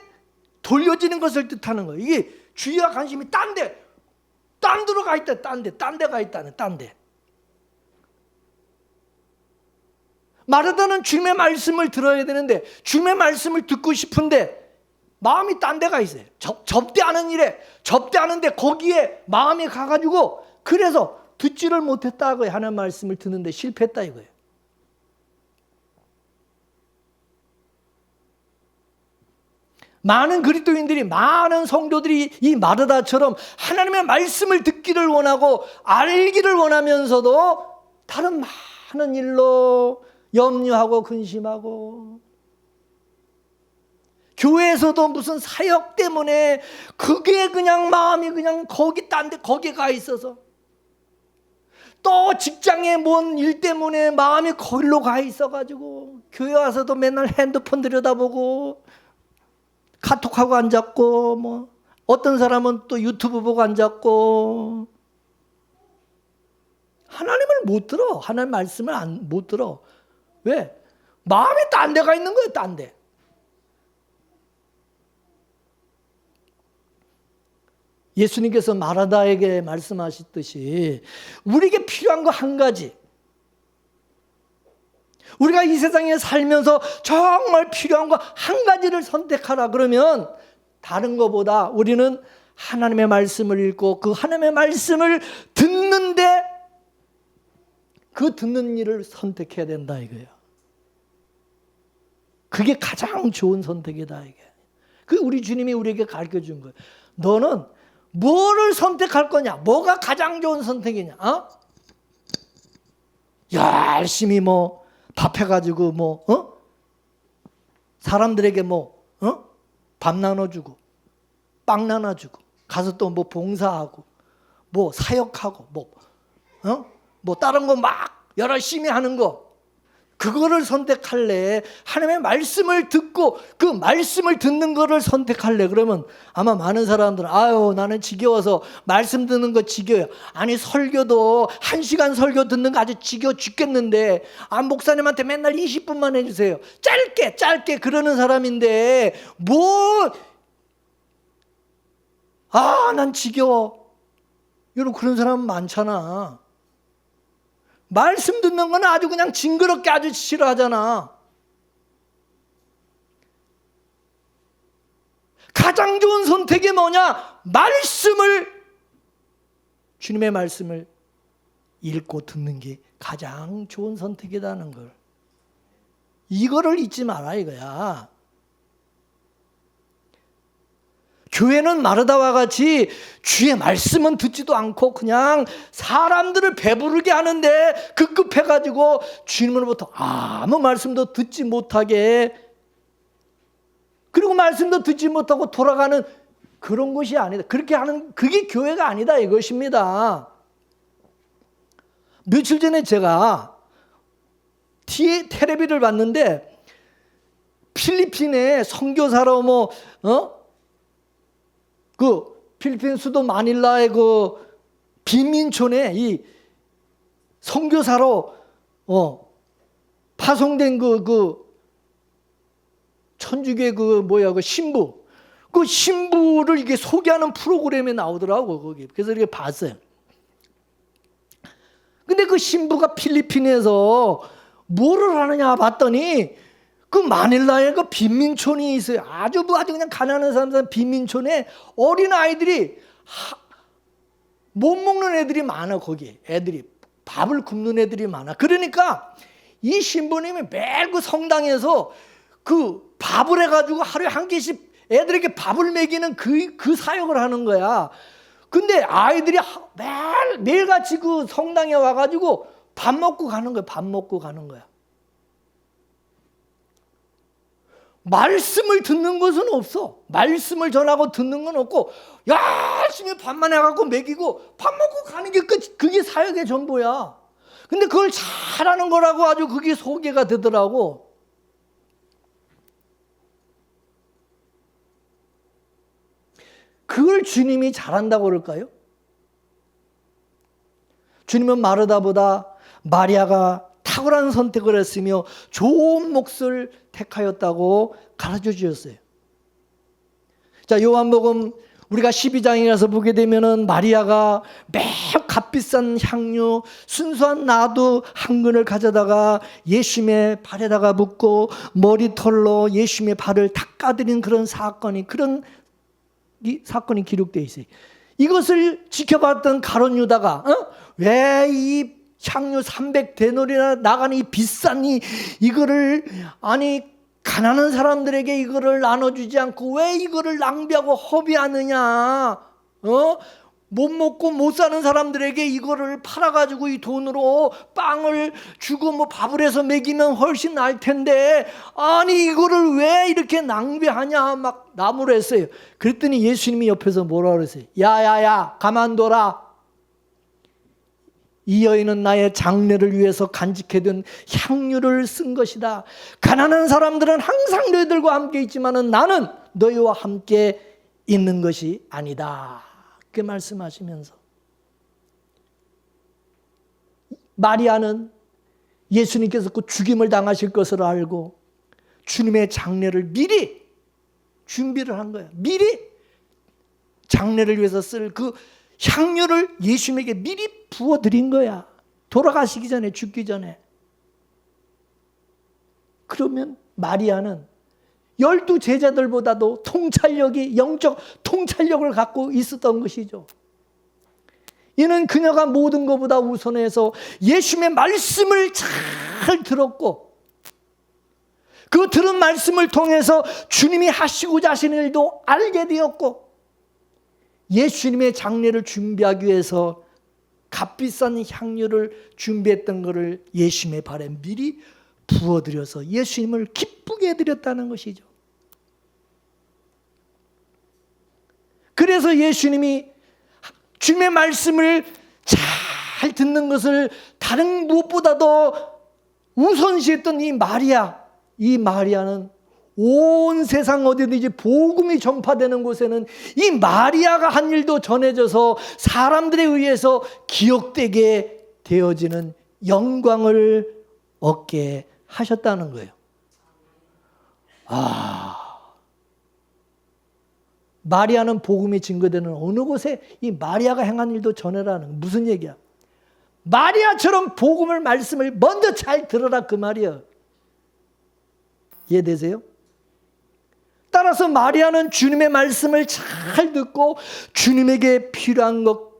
돌려지는 것을 뜻하는 거예요. 이게 주의와 관심이 딴 데로 가 있다, 딴 데 가 있다는, 딴 데. 마르다는 주님의 말씀을 들어야 되는데, 주님의 말씀을 듣고 싶은데 마음이 딴 데가 있어요. 접대하는 일에, 접대하는데 거기에 마음이 가가지고, 그래서 듣지를 못했다고요. 하나님 말씀을 듣는데 실패했다 이거예요. 많은 그리스도인들이, 많은 성도들이 이 마르다처럼 하나님의 말씀을 듣기를 원하고 알기를 원하면서도 다른 많은 일로 염려하고 근심하고, 교회에서도 무슨 사역 때문에 그게 그냥 마음이 그냥 거기 딴 데 거기 가 있어서, 또 직장에 뭔 일 때문에 마음이 거기로 가 있어가지고 교회 와서도 맨날 핸드폰 들여다보고 카톡하고 앉았고, 뭐 어떤 사람은 또 유튜브 보고 앉았고, 하나님을 못 들어. 하나님 말씀을 못 들어. 왜? 마음이 딴 데가 있는 거예요. 딴 데. 예수님께서 마르다에게 말씀하셨듯이 우리에게 필요한 거 한 가지, 우리가 이 세상에 살면서 정말 필요한 거 한 가지를 선택하라 그러면 다른 것보다 우리는 하나님의 말씀을 읽고 그 하나님의 말씀을 듣는데 그 듣는 일을 선택해야 된다 이거예요. 그게 가장 좋은 선택이다 이게. 그 우리 주님이 우리에게 가르쳐 준 거예요. 너는 뭐를 선택할 거냐? 뭐가 가장 좋은 선택이냐? 열심히 뭐 밥해가지고 사람들에게 밥 나눠주고 빵 나눠주고 가서 또 뭐 봉사하고 뭐 사역하고 뭐 다른 거 막 열심히 하는 거, 그거를 선택할래? 하나님의 말씀을 듣고 그 말씀을 듣는 거를 선택할래? 그러면 아마 많은 사람들은 나는 지겨워서 말씀 듣는 거 지겨워요. 아니, 설교도 1시간 설교 듣는 거 아주 지겨워 죽겠는데 목사님한테 맨날 20분만 해주세요. 짧게 그러는 사람인데 난 지겨워. 여러분, 그런 사람 많잖아. 말씀 듣는 건 아주 그냥 징그럽게 아주 싫어하잖아. 가장 좋은 선택이 뭐냐? 주님의 말씀을 읽고 듣는 게 가장 좋은 선택이라는 걸, 이거를 잊지 마라 이거야. 교회는 마르다와 같이 주의 말씀은 듣지도 않고 그냥 사람들을 배부르게 하는데 급급해가지고 주님으로부터 아무 말씀도 듣지 못하게, 그리고 말씀도 듣지 못하고 돌아가는 그런 것이 아니다. 그렇게 하는 그게 교회가 아니다 이것입니다. 며칠 전에 제가 텔레비를 봤는데 필리핀에 선교사로 그 필리핀 수도 마닐라의 그 빈민촌에 이 선교사로 파송된 그 천주교 그 신부, 그 신부를 이게 소개하는 프로그램에 나오더라고 거기. 그래서 이렇게 봤어요. 근데 그 신부가 필리핀에서 뭐를 하느냐 봤더니 그 마닐라에 그 빈민촌이 있어요. 아주 그냥 가난한 사람 빈민촌에 어린 아이들이 못 먹는 애들이 많아. 거기에 애들이 밥을 굶는 애들이 많아. 그러니까 이 신부님이 매일 그 성당에서 그 밥을 해가지고 하루에 한 개씩 애들에게 밥을 먹이는 그 사역을 하는 거야. 근데 아이들이 매일같이 그 성당에 와가지고 밥 먹고 가는 거야. 밥 먹고 가는 거야. 말씀을 듣는 것은 없어. 말씀을 전하고 듣는 건 없고 열심히 밥만 해갖고 먹이고 밥 먹고 가는 게 그게 사역의 전부야. 근데 그걸 잘하는 거라고 아주 그게 소개가 되더라고. 그걸 주님이 잘한다고 그럴까요? 주님은 마르다보다 마리아가 탁월한 선택을 했으며 좋은 몫을 택하였다고 가르쳐 주셨어요. 자, 요한복음 우리가 12장이라서 보게 되면은 마리아가 매우 값비싼 향유, 순수한 나두 한 근을 가져다가 예수님의 발에다가 붓고 머리털로 예수님의 발을 닦아드린 그런 사건이 기록되어 있어요. 이것을 지켜봤던 가룟 유다가 왜 이 향유 300데나리나 나가는 이 비싼 이거를 가난한 사람들에게 이거를 나눠주지 않고 왜 이거를 낭비하고 허비하느냐? 못 먹고 못 사는 사람들에게 이거를 팔아가지고 이 돈으로 빵을 주고 밥을 해서 먹이면 훨씬 나을 텐데 이거를 왜 이렇게 낭비하냐 막 나무랬어요. 그랬더니 예수님이 옆에서 뭐라 그랬어요? 야야야 가만둬라. 이 여인은 나의 장례를 위해서 간직해둔 향유를 쓴 것이다. 가난한 사람들은 항상 너희들과 함께 있지만은 나는 너희와 함께 있는 것이 아니다. 그렇게 말씀하시면서 마리아는 예수님께서 그 죽임을 당하실 것을 알고 주님의 장례를 미리 준비를 한 거예요. 미리 장례를 위해서 쓸 그 향유를 예수님에게 미리 부어드린 거야. 돌아가시기 전에, 죽기 전에. 그러면 마리아는 12 제자들보다도 영적 통찰력을 갖고 있었던 것이죠. 이는 그녀가 모든 것보다 우선해서 예수님의 말씀을 잘 들었고 그 들은 말씀을 통해서 주님이 하시고자 하신 일도 알게 되었고 예수님의 장례를 준비하기 위해서 값비싼 향유를 준비했던 것을 예수님의 발에 미리 부어드려서 예수님을 기쁘게 해드렸다는 것이죠. 그래서 예수님이 주님의 말씀을 잘 듣는 것을 다른 무엇보다도 우선시했던 이 마리아는 온 세상 어디든지 복음이 전파되는 곳에는 이 마리아가 한 일도 전해져서 사람들에 의해서 기억되게 되어지는 영광을 얻게 하셨다는 거예요. 마리아는 복음이 증거되는 어느 곳에 이 마리아가 행한 일도 전해라는 무슨 얘기야? 마리아처럼 말씀을 먼저 잘 들어라 그 말이야. 이해되세요? 따라서 마리아는 주님의 말씀을 잘 듣고 주님에게 필요한 것,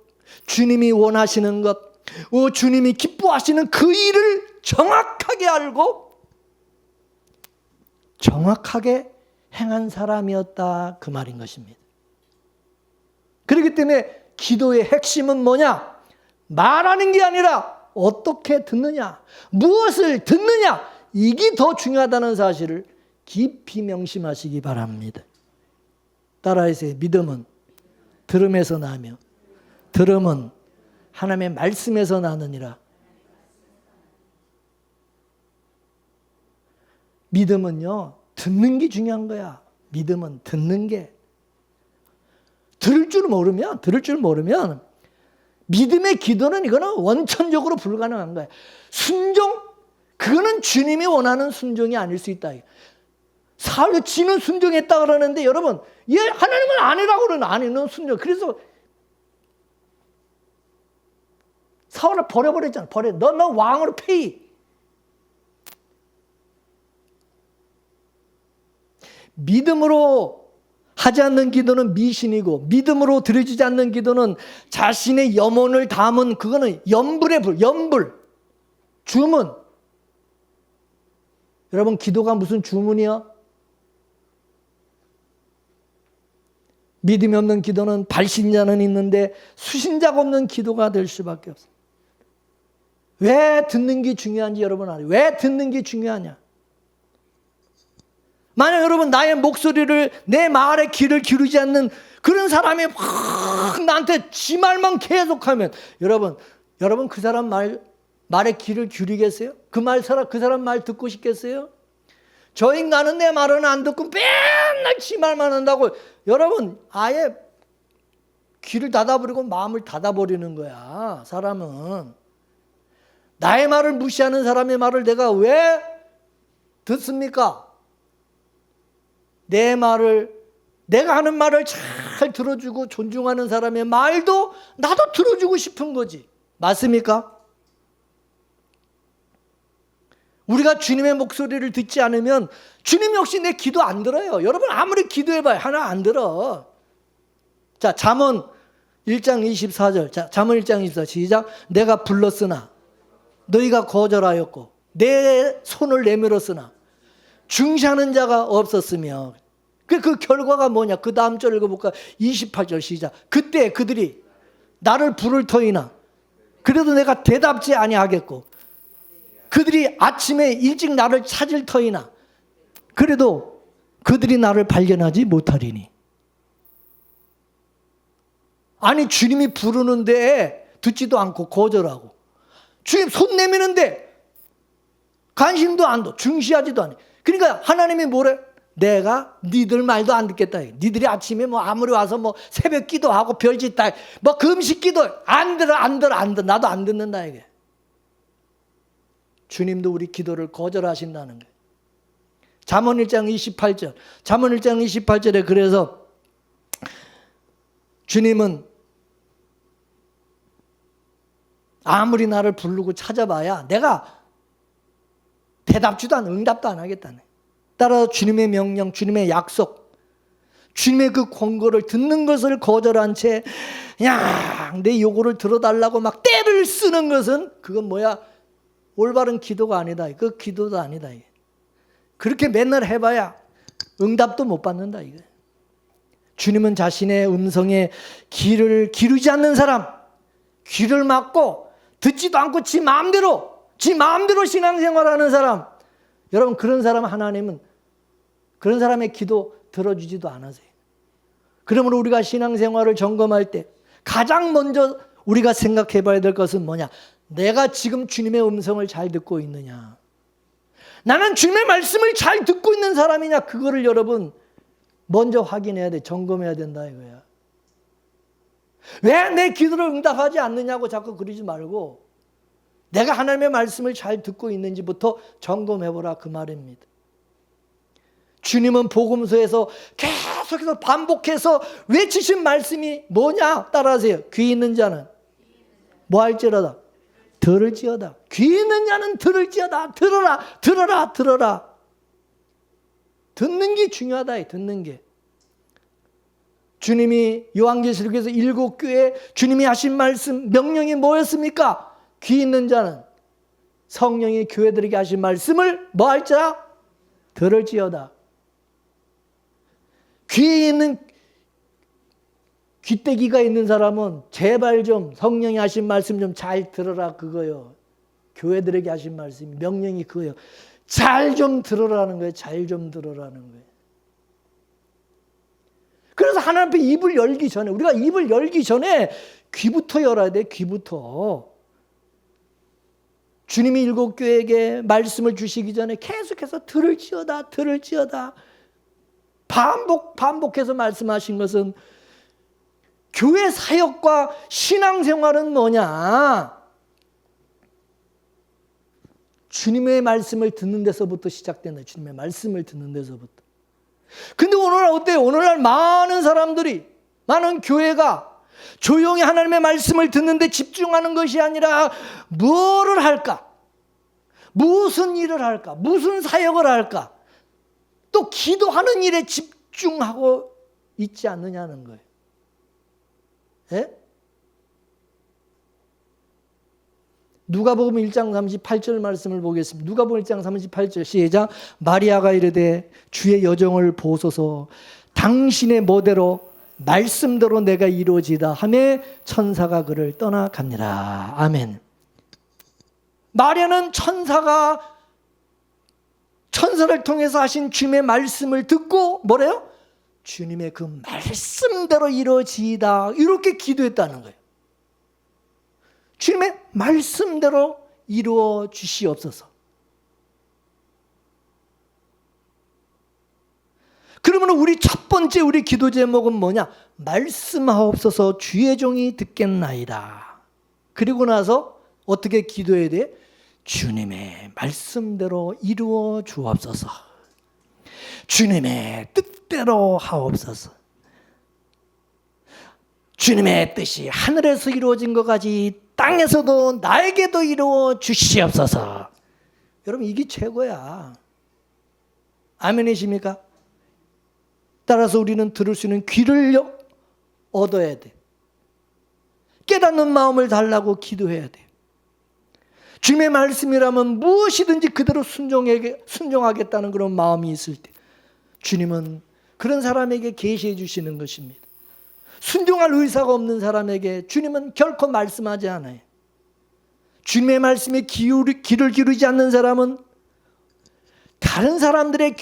주님이 원하시는 것, 주님이 기뻐하시는 그 일을 정확하게 알고 정확하게 행한 사람이었다 그 말인 것입니다. 그렇기 때문에 기도의 핵심은 뭐냐? 말하는 게 아니라 어떻게 듣느냐, 무엇을 듣느냐, 이게 더 중요하다는 사실을 깊이 명심하시기 바랍니다. 따라하세요. 믿음은 들음에서 나며 들음은 하나님의 말씀에서 나느니라. 믿음은요, 듣는 게 중요한 거야. 믿음은 듣는 게. 들을 줄 모르면 믿음의 기도는 이거는 원천적으로 불가능한 거야. 순종, 그거는 주님이 원하는 순종이 아닐 수 있다. 사울이 지는 순종했다 그러는데 여러분, 얘 하나님은 아니라고 그러는, 아니 너 순종. 그래서 사울을 버려버렸잖아. 너 왕으로 폐위. 믿음으로 하지 않는 기도는 미신이고, 믿음으로 드려지지 않는 기도는 자신의 염원을 담은, 그거는 염불의 불, 염불, 주문. 여러분, 기도가 무슨 주문이야? 믿음이 없는 기도는 발신자는 있는데 수신자가 없는 기도가 될 수밖에 없어요. 왜 듣는 게 중요한지 여러분 알아요? 왜 듣는 게 중요하냐? 만약 여러분 나의 목소리를, 내 말에 귀를 기울이지 않는 그런 사람이 막 나한테 지 말만 계속하면 여러분 그 사람 말에 귀를 기울이겠어요? 그 사람 말 듣고 싶겠어요? 저 인간은 내 말은 안 듣고 맨날 지 말만 한다고. 여러분 아예 귀를 닫아버리고 마음을 닫아버리는 거야. 사람은 나의 말을 무시하는 사람의 말을 내가 왜 듣습니까? 내가 하는 말을 잘 들어주고 존중하는 사람의 말도 나도 들어주고 싶은 거지. 맞습니까? 우리가 주님의 목소리를 듣지 않으면 주님 역시 내 기도 안 들어요. 여러분 아무리 기도해봐야 하나 안 들어. 자, 잠언 1장 24절. 자, 잠언 1장 24절 시작. 내가 불렀으나 너희가 거절하였고 내 손을 내밀었으나 중시하는 자가 없었으며. 그 결과가 뭐냐? 그 다음 절 읽어볼까? 28절 시작. 그때 그들이 나를 부를 터이나 그래도 내가 대답지 아니하겠고, 그들이 아침에 일찍 나를 찾을 터이나 그래도 그들이 나를 발견하지 못하리니. 아니 주님이 부르는데 듣지도 않고 거절하고, 주님 손 내미는데 관심도 안 둬, 중시하지도 않아. 그러니까 하나님이 뭐래? 내가 니들 말도 안 듣겠다. 니들이 아침에 아무리 와서 새벽 기도하고 별짓 다 금식 기도 안 들어. 나도 안 듣는다 이게. 주님도 우리 기도를 거절하신다는 거예요. 잠언 1장 28절. 잠언 1장 28절에 그래서 주님은 아무리 나를 부르고 찾아봐야 내가 대답지도 않고 응답도 안 하겠다네. 따라서 주님의 명령, 주님의 약속, 주님의 그 권고를 듣는 것을 거절한 채 그냥 내 요구를 들어달라고 막 떼를 쓰는 것은 그건 뭐야? 올바른 기도가 아니다. 그 기도도 아니다. 그렇게 맨날 해봐야 응답도 못 받는다. 이게. 주님은 자신의 음성에 귀를 기르지 않는 사람, 귀를 막고 듣지도 않고 지 마음대로 신앙생활하는 사람, 여러분 그런 사람 하나님은 그런 사람의 기도 들어주지도 않으세요. 그러므로 우리가 신앙생활을 점검할 때 가장 먼저 우리가 생각해 봐야 될 것은 뭐냐? 내가 지금 주님의 음성을 잘 듣고 있느냐? 나는 주님의 말씀을 잘 듣고 있는 사람이냐? 그거를 여러분 먼저 확인해야 돼. 점검해야 된다 이거야. 왜 내 기도를 응답하지 않느냐고 자꾸 그러지 말고 내가 하나님의 말씀을 잘 듣고 있는지부터 점검해보라 그 말입니다. 주님은 복음서에서 계속해서 반복해서 외치신 말씀이 뭐냐? 따라하세요. 귀 있는 자는 뭐 할지어다? 들을지어다. 귀 있는 자는 들을지어다. 들어라. 듣는 게 중요하다. 듣는 게. 주님이 요한계시록에서 7교회 주님이 하신 말씀 명령이 뭐였습니까? 귀 있는 자는 성령이 교회들에게 하신 말씀을 뭐 할지라? 들을지어다. 귀때기가 있는 사람은 제발 좀 성령이 하신 말씀 좀 잘 들어라 그거요. 교회들에게 하신 말씀 명령이 그거요. 잘 좀 들어라는 거예요. 잘 좀 들어라는 거예요. 그래서 하나님 앞에 입을 열기 전에, 우리가 입을 열기 전에 귀부터 열어야 돼. 귀부터. 주님이 일곱 교회에게 말씀을 주시기 전에 계속해서 들을지어다 들을지어다 반복해서 말씀하신 것은 교회 사역과 신앙생활은 뭐냐? 주님의 말씀을 듣는 데서부터 시작된다. 주님의 말씀을 듣는 데서부터. 근데 오늘날 어때요? 오늘날 많은 사람들이, 많은 교회가 조용히 하나님의 말씀을 듣는데 집중하는 것이 아니라 뭐를 할까? 무슨 일을 할까? 무슨 사역을 할까? 또 기도하는 일에 집중하고 있지 않느냐는 거예요. 예? 누가복음 1장 38절 말씀을 보겠습니다. 누가복음 1장 38절 시작. 마리아가 이르되 주의 여정을 보소서 당신의 모대로 말씀대로 내가 이루어지다 하매 천사가 그를 떠나갑니다. 아멘. 마리아는 천사를 통해서 하신 주님의 말씀을 듣고 뭐래요? 주님의 그 말씀대로 이루어지다 이렇게 기도했다는 거예요. 주님의 말씀대로 이루어 주시옵소서. 그러면 우리 첫 번째 우리 기도 제목은 뭐냐? 말씀하옵소서 주의 종이 듣겠나이다. 그리고 나서 어떻게 기도해야 돼? 주님의 말씀대로 이루어 주옵소서. 주님의 뜻대로 하옵소서. 주님의 뜻이 하늘에서 이루어진 것 같이 땅에서도 나에게도 이루어 주시옵소서. 여러분 이게 최고야. 아멘이십니까? 따라서 우리는 들을 수 있는 귀를 얻어야 돼. 깨닫는 마음을 달라고 기도해야 돼. 주님의 말씀이라면 무엇이든지 그대로 순종하겠다는 그런 마음이 있을 때 주님은 그런 사람에게 계시해 주시는 것입니다. 순종할 의사가 없는 사람에게 주님은 결코 말씀하지 않아요. 주님의 말씀에 귀를 기울이지 않는 사람은 다른 사람들의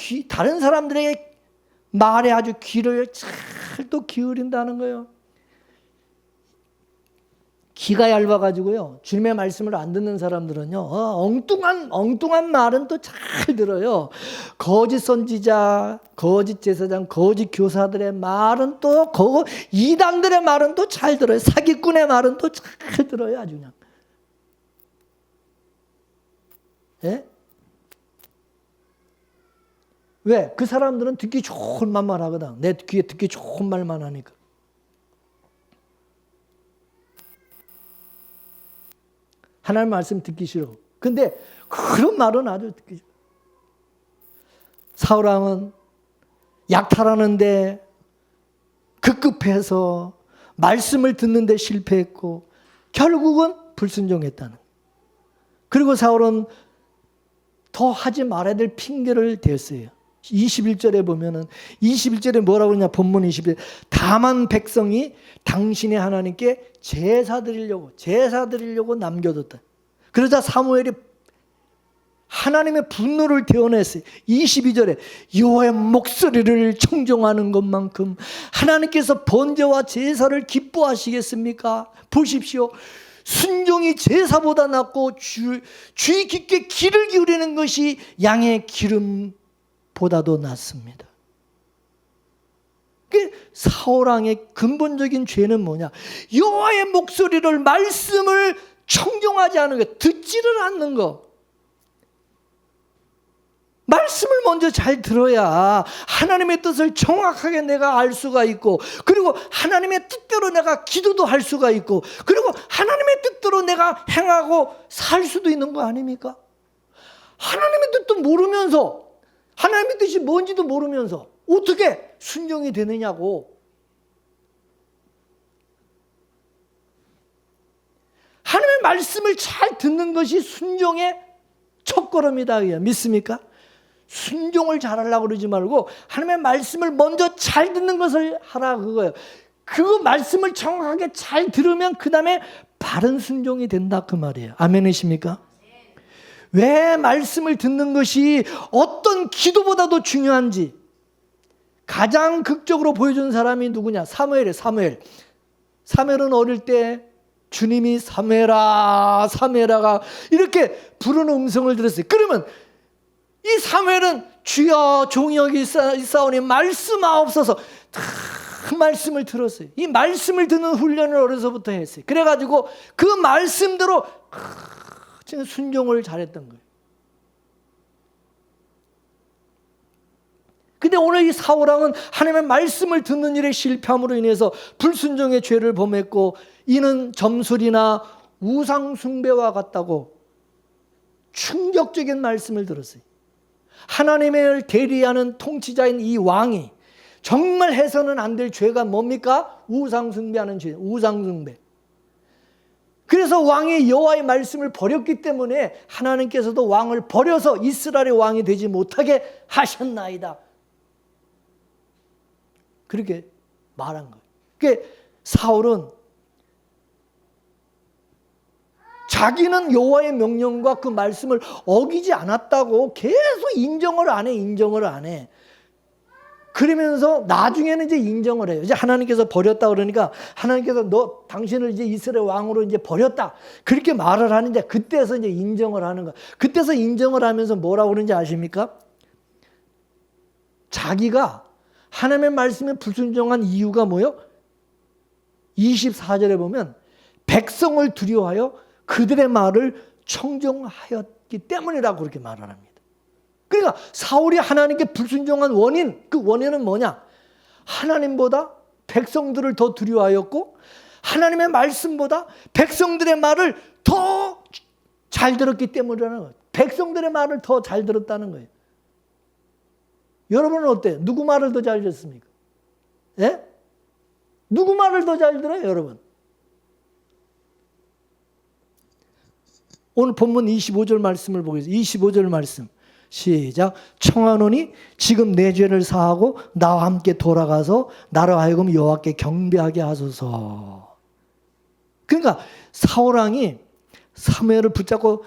말에 아주 귀를 잘 또 기울인다는 거예요. 귀가 얇아가지고요. 주님의 말씀을 안 듣는 사람들은요. 엉뚱한 말은 또 잘 들어요. 거짓 선지자, 거짓 제사장, 거짓 교사들의 말은 또 이단들의 말은 또 잘 들어요. 사기꾼의 말은 또 잘 들어요. 아주 그냥. 예? 왜? 그 사람들은 듣기 좋은 말만 하거든. 내 귀에 듣기 좋은 말만 하니까. 하나님 말씀 듣기 싫어. 근데 그런 말은 아주 듣기 싫어. 사울왕은 약탈하는데 급급해서 말씀을 듣는데 실패했고 결국은 불순종했다는. 그리고 사울은 더 하지 말아야 될 핑계를 댔어요. 21절에 보면은 21절에 뭐라고 그러냐 본문 21절 다만 백성이 당신의 하나님께 제사 드리려고 남겨뒀다. 그러자 사무엘이 하나님의 분노를 드러냈어요. 22절에 여호와의 목소리를 청종하는 것만큼 하나님께서 번제와 제사를 기뻐하시겠습니까? 보십시오. 순종이 제사보다 낫고 주의 깊게 귀를 기울이는 것이 양의 기름보다도 낫습니다. 사울왕의 근본적인 죄는 뭐냐? 여호와의 목소리를 말씀을 청종하지 않는 것, 듣지를 않는 것. 말씀을 먼저 잘 들어야 하나님의 뜻을 정확하게 내가 알 수가 있고, 그리고 하나님의 뜻대로 내가 기도도 할 수가 있고, 그리고 하나님의 뜻대로 내가 행하고 살 수도 있는 거 아닙니까? 하나님의 뜻도 모르면서, 하나님의 뜻이 뭔지도 모르면서 어떻게 순종이 되느냐고. 하나님의 말씀을 잘 듣는 것이 순종의 첫걸음이다. 믿습니까? 순종을 잘하려고 그러지 말고 하나님의 말씀을 먼저 잘 듣는 것을 하라 그거예요. 그 말씀을 정확하게 잘 들으면 그 다음에 바른 순종이 된다 그 말이에요. 아멘이십니까? 왜 말씀을 듣는 것이 어떤 기도보다도 중요한지 가장 극적으로 보여준 사람이 누구냐? 사무엘이에요. 사무엘은 어릴 때 주님이 사무엘아 사무엘아가 이렇게 부르는 음성을 들었어요. 그러면 이 사무엘은 주여 종이 여기 있사오니 말씀하옵소서 그 말씀을 들었어요. 이 말씀을 듣는 훈련을 어려서부터 했어요. 그래가지고 그 말씀대로 순종을 잘했던 거예요. 근데 오늘 이 사울왕은 하나님의 말씀을 듣는 일에 실패함으로 인해서 불순종의 죄를 범했고 이는 점술이나 우상숭배와 같다고 충격적인 말씀을 들었어요. 하나님을 대리하는 통치자인 이 왕이 정말 해서는 안 될 죄가 뭡니까? 우상숭배하는 죄, 우상숭배. 그래서 왕이 여호와의 말씀을 버렸기 때문에 하나님께서도 왕을 버려서 이스라엘의 왕이 되지 못하게 하셨나이다. 그렇게 말한 거예요. 그러니까 사울은 자기는 여호와의 명령과 그 말씀을 어기지 않았다고 계속 인정을 안 해. 그러면서 나중에는 이제 인정을 해요. 이제 하나님께서 버렸다 그러니까 하나님께서 당신을 이제 이스라엘 왕으로 이제 버렸다. 그렇게 말을 하는데 그때서 이제 인정을 하는 거야. 그때서 인정을 하면서 뭐라고 그러는지 아십니까? 자기가 하나님의 말씀에 불순종한 이유가 뭐예요? 24절에 보면 백성을 두려워하여 그들의 말을 청종하였기 때문이라고 그렇게 말을 합니다. 그러니까 사울이 하나님께 불순종한 원인, 그 원인은 뭐냐? 하나님보다 백성들을 더 두려워하였고 하나님의 말씀보다 백성들의 말을 더 잘 들었기 때문이라는 거예요. 백성들의 말을 더 잘 들었다는 거예요. 여러분은 어때요? 누구 말을 더 잘 듣습니까? 예? 누구 말을 더 잘 들어요, 여러분? 오늘 본문 25절 말씀을 보겠습니다. 25절 말씀. 시작. 청하노니 지금 내 죄를 사하고 나와 함께 돌아가서 나로 하여금 여호와께 경배하게 하소서. 그러니까 사울왕이 사무엘을 붙잡고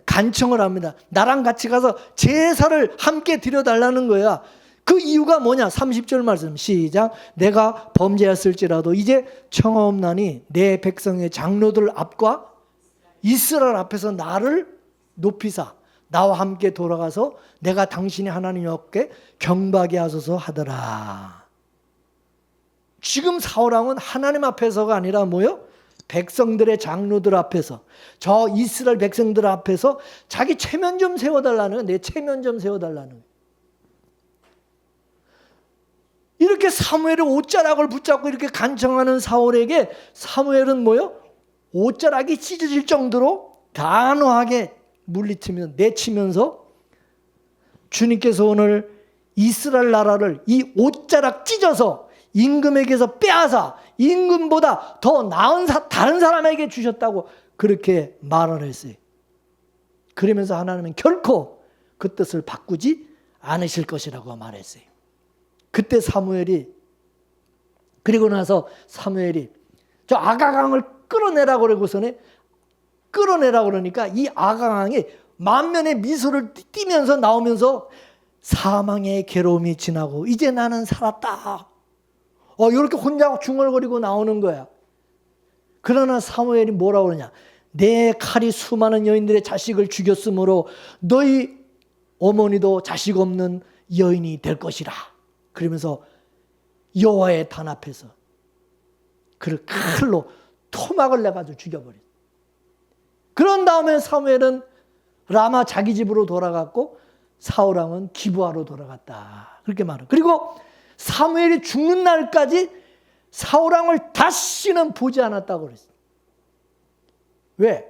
간청을 합니다. 나랑 같이 가서 제사를 함께 드려달라는 거야. 그 이유가 뭐냐? 30절 말씀 시작. 내가 범죄했을지라도 이제 청하옵나니 내 백성의 장로들 앞과 이스라엘 앞에서 나를 높이사 나와 함께 돌아가서 내가 당신의 하나님 여호와께 경배하게 하소서 하더라. 지금 사울왕은 하나님 앞에서가 아니라 뭐요? 백성들의 장로들 앞에서, 저 이스라엘 백성들 앞에서 자기 체면 좀 세워달라는 거예요. 내 체면 좀 세워달라는 거예요. 이렇게 사무엘의 옷자락을 붙잡고 이렇게 간청하는 사울에게 사무엘은 뭐요? 옷자락이 찢어질 정도로 단호하게 물리치면서 내치면서 주님께서 오늘 이스라엘 나라를 이 옷자락 찢어서 임금에게서 빼앗아 임금보다 더 나은 다른 사람에게 주셨다고 그렇게 말을 했어요. 그러면서 하나님은 결코 그 뜻을 바꾸지 않으실 것이라고 말했어요. 그때 사무엘이, 그리고 나서 사무엘이 저 아가강을 끌어내라고 그러고서는 끌어내라고 그러니까 이 아가강이 만면에 미소를 띠면서 나오면서 사망의 괴로움이 지나고 이제 나는 살았다. 이렇게 혼자 중얼거리고 나오는 거야. 그러나 사무엘이 뭐라고 그러냐? 내 칼이 수많은 여인들의 자식을 죽였으므로 너희 어머니도 자식 없는 여인이 될 것이라. 그러면서 여호와의 단 앞에서 그를 칼로 토막을 내가지고 죽여버렸어. 그런 다음에 사무엘은 라마 자기 집으로 돌아갔고 사울왕은 기브아로 돌아갔다. 그렇게 말해요. 그리고 사무엘이 죽는 날까지 사울왕을 다시는 보지 않았다고 그랬어요. 왜?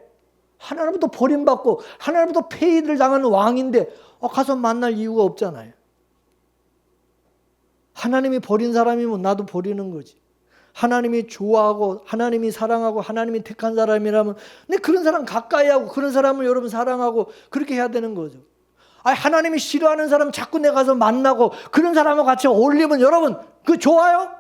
하나님부터 버림받고 하나님부터 폐위를 당한 왕인데 가서 만날 이유가 없잖아요. 하나님이 버린 사람이면 나도 버리는 거지. 하나님이 좋아하고 하나님이 사랑하고 하나님이 택한 사람이라면 근데 그런 사람 가까이 하고 그런 사람을 여러분 사랑하고 그렇게 해야 되는 거죠. 하나님이 싫어하는 사람 자꾸 내가 가서 만나고 그런 사람하고 같이 어울리면 여러분 그거 좋아요?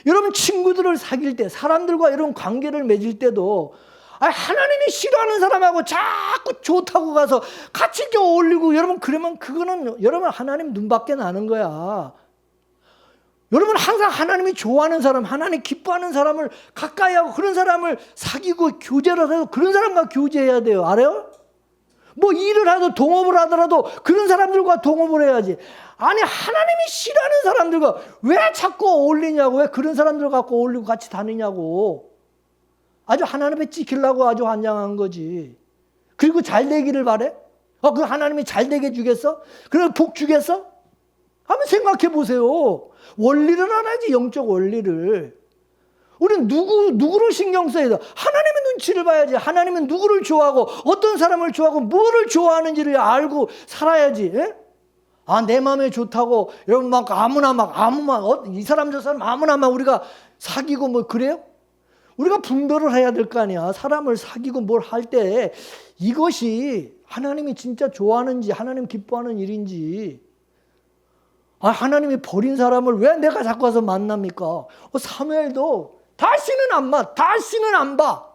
여러분 친구들을 사귈 때, 사람들과 이런 관계를 맺을 때도 하나님이 싫어하는 사람하고 자꾸 좋다고 가서 같이 이렇게 어울리고, 여러분 그러면 그거는 여러분 하나님 눈 밖에 나는 거야. 여러분 항상 하나님이 좋아하는 사람, 하나님 기뻐하는 사람을 가까이 하고 그런 사람을 사귀고 교제를 해서 그런 사람과 교제해야 돼요. 알아요? 뭐 일을 하도 동업을 하더라도 그런 사람들과 동업을 해야지. 아니 하나님이 싫어하는 사람들과 왜 자꾸 어울리냐고, 왜 그런 사람들 갖고 어울리고 같이 다니냐고. 아주 하나님 앞에 찍히려고 아주 환장한 거지. 그리고 잘 되기를 바래? 그 하나님이 잘 되게 주겠어? 그럼 복 주겠어? 한번 생각해 보세요. 원리를 알아야지, 영적 원리를. 우리는 누구를 신경 써야 돼? 하나님의 눈치를 봐야지. 하나님은 누구를 좋아하고 어떤 사람을 좋아하고 뭐를 좋아하는지를 알고 살아야지. 예? 내 마음에 좋다고 여러분 아무나 이 사람 저 사람 아무나 우리가 사귀고 뭐 그래요? 우리가 분별을 해야 될 거 아니야. 사람을 사귀고 뭘 할 때 이것이 하나님이 진짜 좋아하는지, 하나님 기뻐하는 일인지. 하나님이 버린 사람을 왜 내가 자꾸 와서 만납니까? 사무엘도 다시는 안 봐.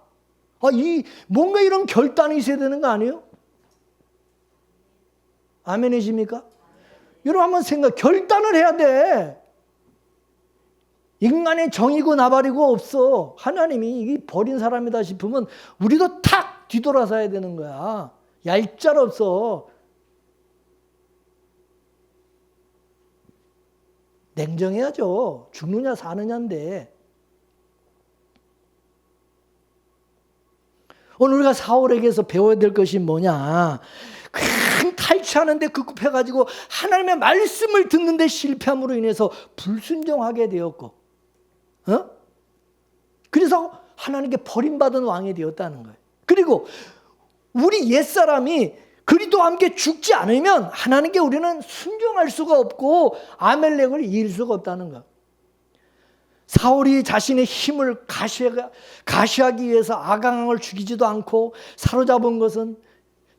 뭔가 이런 결단이 있어야 되는 거 아니에요? 아멘이십니까? 여러분 한번 결단을 해야 돼. 인간의 정이고 나발이고 없어. 하나님이 이게 버린 사람이다 싶으면 우리도 탁 뒤돌아서야 되는 거야. 얄짤없어. 냉정해야죠. 죽느냐 사느냐인데. 오늘 우리가 사울에게서 배워야 될 것이 뭐냐. 그냥 탈취하는데 급급해가지고 하나님의 말씀을 듣는데 실패함으로 인해서 불순종하게 되었고, 그래서 하나님께 버림받은 왕이 되었다는 거예요. 그리고 우리 옛사람이 그리스도와 함께 죽지 않으면 하나님께 우리는 순종할 수가 없고 아멜렉을 이길 수가 없다는 것. 사울이 자신의 힘을 가시하기 위해서 아강왕을 죽이지도 않고 사로잡은 것은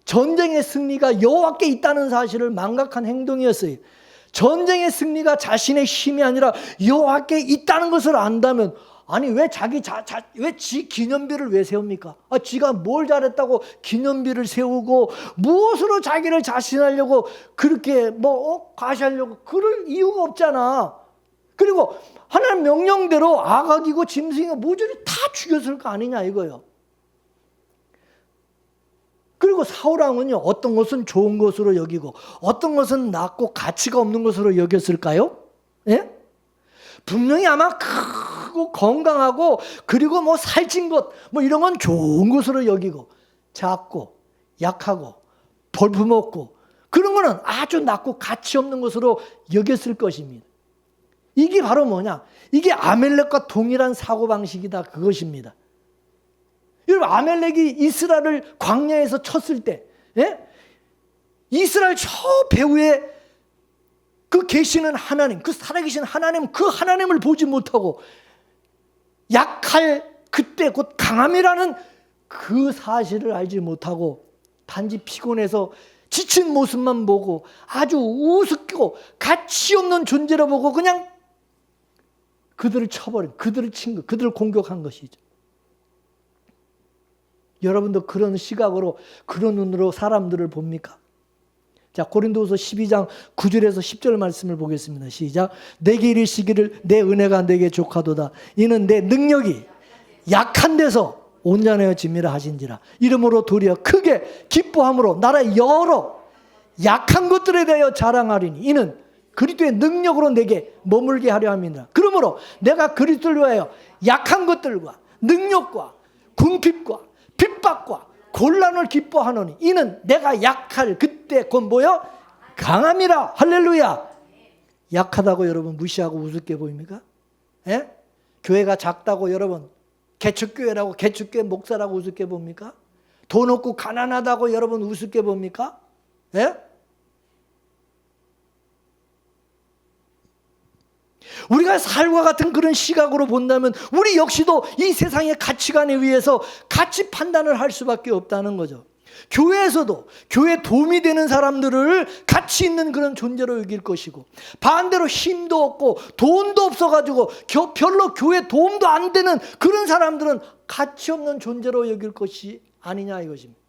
전쟁의 승리가 여호와께 있다는 사실을 망각한 행동이었어요. 전쟁의 승리가 자신의 힘이 아니라 여호와께 있다는 것을 안다면, 왜 지 기념비를 왜 세웁니까? 지가 뭘 잘했다고 기념비를 세우고 무엇으로 자기를 자신하려고 그렇게 과시하려고 그럴 이유가 없잖아. 그리고 하나님 명령대로 아각이고 짐승이고 모조리 다 죽였을 거 아니냐 이거예요. 그리고 사울왕은요, 어떤 것은 좋은 것으로 여기고 어떤 것은 낮고 가치가 없는 것으로 여겼을까요? 예? 분명히 아마 크고 건강하고 그리고 살찐 것 이런 건 좋은 것으로 여기고, 작고 약하고 벌품없고 그런 거는 아주 낮고 가치 없는 것으로 여겼을 것입니다. 이게 바로 뭐냐? 이게 아멜렉과 동일한 사고방식이다, 그것입니다. 여러분, 아멜렉이 이스라엘을 광야에서 쳤을 때, 이스라엘 저 배후에 계시는 하나님, 살아계신 하나님, 그 하나님을 보지 못하고 약할 그때 곧 강함이라는 그 사실을 알지 못하고 단지 피곤해서 지친 모습만 보고 아주 우습고 가치 없는 존재로 보고 그냥 그들을 쳐버린, 그들을 친 것, 그들을 공격한 것이죠. 여러분도 그런 시각으로, 그런 눈으로 사람들을 봅니까? 자, 고린도후서 12장 9절에서 10절 말씀을 보겠습니다. 시작. 내게 이르시기를 내 은혜가 내게 족하도다. 이는 내 능력이 약한 데서 온전하여 짐이라 하신지라. 이러므로 도리어 크게 기뻐함으로 나라의 여러 약한 것들에 대하여 자랑하리니 이는 그리스도의 능력으로 내게 머물게 하려 함이니라. 그러므로 내가 그리스도를 위하여 약한 것들과 능력과 궁핍과 핍박과 곤란을 기뻐하노니 이는 내가 약할 그때 곧 뭐요? 강함이라. 할렐루야. 약하다고 여러분 무시하고 우습게 보입니까? 예? 교회가 작다고 여러분 개척교회라고, 개척교회 목사라고 우습게 봅니까? 돈 없고 가난하다고 여러분 우습게 봅니까? 예? 우리가 살과 같은 그런 시각으로 본다면 우리 역시도 이 세상의 가치관에 의해서 가치 판단을 할 수밖에 없다는 거죠. 교회에서도 교회에 도움이 되는 사람들을 가치 있는 그런 존재로 여길 것이고, 반대로 힘도 없고 돈도 없어가지고 별로 교회 도움도 안 되는 그런 사람들은 가치 없는 존재로 여길 것이 아니냐 이것입니다.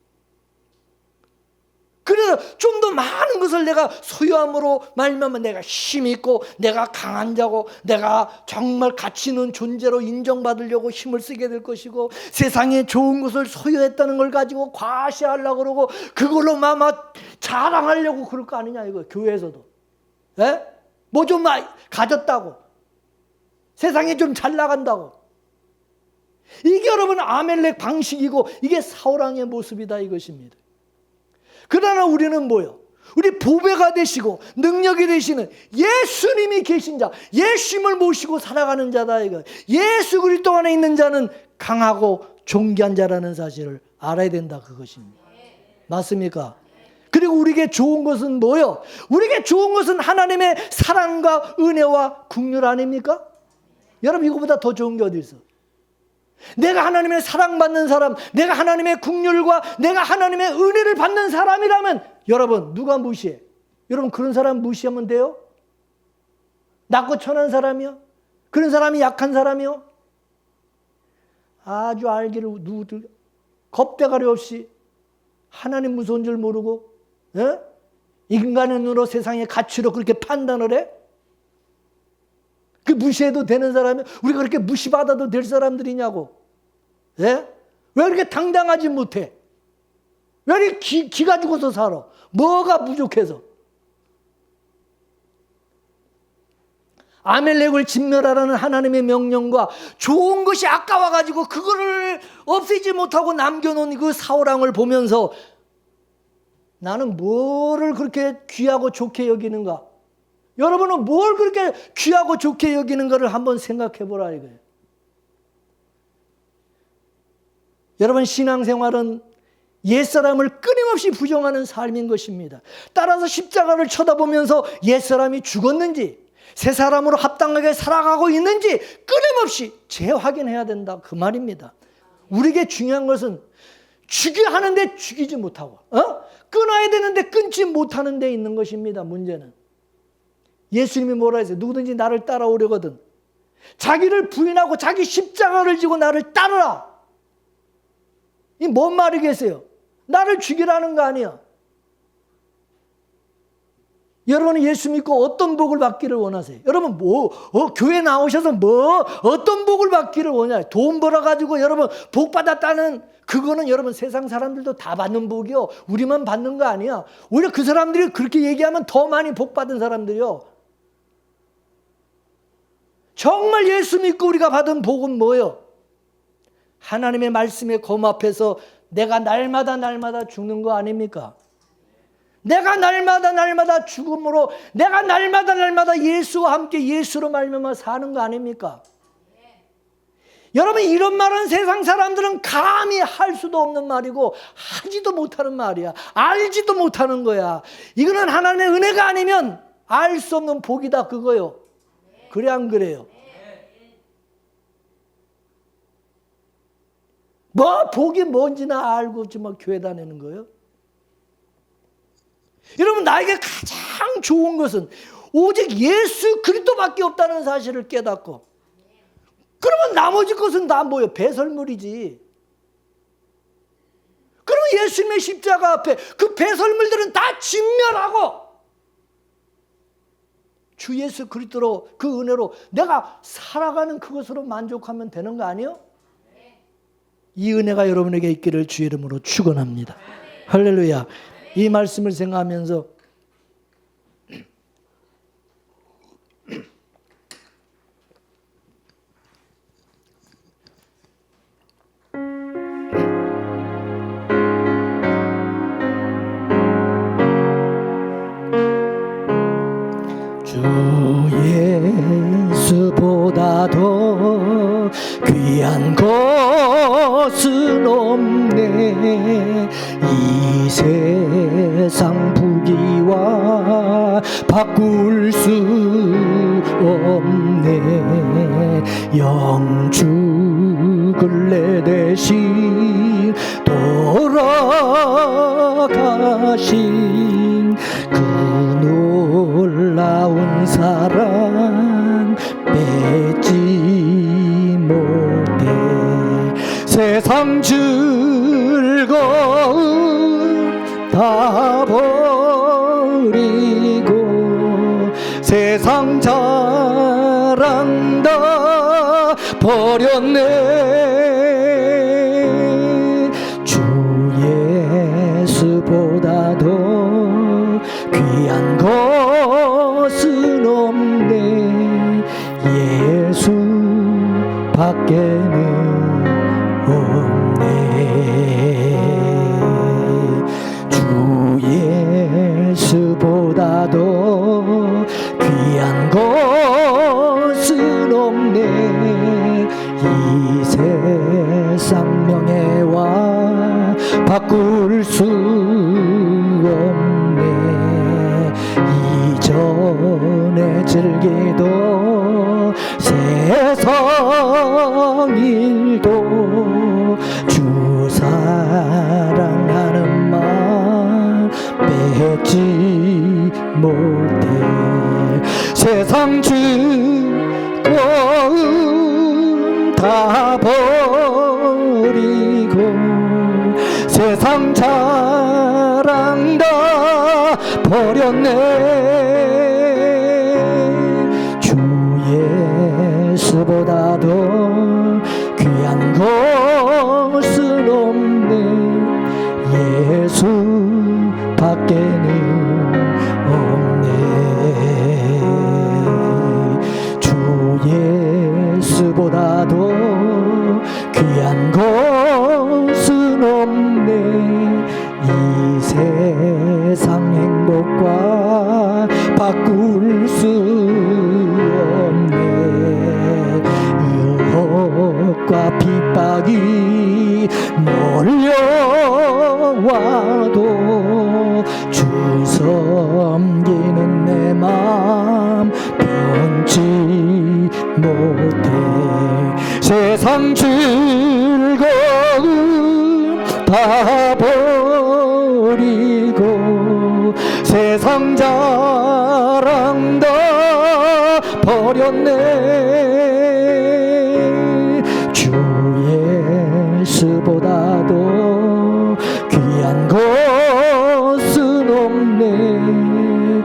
그래서 좀 더 많은 것을 내가 소유함으로 말미암아 내가 힘이 있고 내가 강한 자고 내가 정말 가치 있는 존재로 인정받으려고 힘을 쓰게 될 것이고, 세상에 좋은 것을 소유했다는 걸 가지고 과시하려고 그러고 그걸로 막 자랑하려고 그럴 거 아니냐 이거. 교회에서도 뭐 좀 가졌다고, 세상에 좀 잘 나간다고. 이게 여러분 아멜렉 방식이고 이게 사울왕의 모습이다 이것입니다. 그러나 우리는 뭐요? 우리 보배가 되시고 능력이 되시는 예수님이 계신 자, 예수님을 모시고 살아가는 자다 이거. 예수 그리스도 안에 있는 자는 강하고 존귀한 자라는 사실을 알아야 된다 그것입니다. 맞습니까? 그리고 우리에게 좋은 것은 뭐요? 우리에게 좋은 것은 하나님의 사랑과 은혜와 긍휼 아닙니까? 여러분 이거보다 더 좋은 게 어디 있어? 내가 하나님의 사랑받는 사람, 내가 하나님의 긍휼과 내가 하나님의 은혜를 받는 사람이라면 여러분 누가 무시해? 여러분 그런 사람 무시하면 돼요? 낮고 천한 사람이요? 그런 사람이 약한 사람이요? 아주 알기를 누구들 겁대가리 없이 하나님 무서운 줄 모르고 인간의 눈으로 세상의 가치로 그렇게 판단을 해? 그 무시해도 되는 사람이 우리가 그렇게 무시받아도 될 사람들이냐고. 왜 이렇게 당당하지 못해? 왜 이렇게 기가 죽어서 살아? 뭐가 부족해서? 아멜렉을 진멸하라는 하나님의 명령과 좋은 것이 아까워가지고 그거를 없애지 못하고 남겨놓은 그 사울왕을 보면서 나는 뭐를 그렇게 귀하고 좋게 여기는가? 여러분은 뭘 그렇게 귀하고 좋게 여기는가를 한번 생각해 보라 이거예요. 여러분 신앙생활은 옛사람을 끊임없이 부정하는 삶인 것입니다. 따라서 십자가를 쳐다보면서 옛사람이 죽었는지 새 사람으로 합당하게 살아가고 있는지 끊임없이 재확인해야 된다 그 말입니다. 우리에게 중요한 것은 죽여야 하는데 죽이지 못하고 끊어야 되는데 끊지 못하는 데 있는 것입니다. 문제는 예수님이 뭐라 했어요? 누구든지 나를 따라오려거든 자기를 부인하고 자기 십자가를 지고 나를 따르라. 이 뭔 말이겠어요? 나를 죽이라는 거 아니야. 여러분은 예수 믿고 어떤 복을 받기를 원하세요? 여러분 교회 나오셔서 어떤 복을 받기를 원해요? 돈 벌어가지고 여러분 복 받았다는 그거는 여러분 세상 사람들도 다 받는 복이요. 우리만 받는 거 아니야. 오히려 그 사람들이 그렇게 얘기하면 더 많이 복 받은 사람들이요. 정말 예수 믿고 우리가 받은 복은 뭐예요? 하나님의 말씀에 검 앞에서 내가 날마다 죽는 거 아닙니까? 내가 날마다 죽음으로 내가 날마다 예수와 함께 예수로 말미암아 사는 거 아닙니까? 여러분 이런 말은 세상 사람들은 감히 할 수도 없는 말이고 하지도 못하는 말이야. 알지도 못하는 거야. 이거는 하나님의 은혜가 아니면 알 수 없는 복이다 그거요. 그래 안 그래요? 뭐 복이 뭔지나 알고 지금 교회 다니는 거예요? 여러분 나에게 가장 좋은 것은 오직 예수 그리스도밖에 없다는 사실을 깨닫고 그러면 나머지 것은 다 뭐예요? 배설물이지. 그러면 예수님의 십자가 앞에 그 배설물들은 다 진멸하고 주 예수 그리스도로 그 은혜로 내가 살아가는 그것으로 만족하면 되는 거 아니에요? 이 은혜가 여러분에게 있기를 주의 이름으로 축원합니다. 할렐루야. 이 말씀을 생각하면서 주 예수보다도 귀한 것은 없네. 이 세상 부귀와 바꿀 수 없네. 영죽을 내 대신 돌아 하신 그 놀라운 사랑 뺏지 못해 세상 즐거움 다 버리고 세상 자랑 다 버렸네 주 예수보다도 귀한 것은 없네 예수 밖에는 없네 주 예수보다도 귀한 것은 없네 이 세상 명예와 바꿀 수 없네 이전에 즐기던 세상 일도 주 사랑하는 마음 뺏지 못해 세상 즐거움 다 버리고 세상 자랑 다 버렸네 주 예수보다도 귀한 것은 없네 예수 밖에는 없네 주 예수보다도 귀한 것은 없네 이 세상 행복과 바꿀 수 없네 유혹과 핍박이 몰려와도 주 섬기는 내 맘 변치 못해 세상 즐거움 다 버리고 세상 자랑 다 버렸네 주 예수보다도 귀한 것은 없네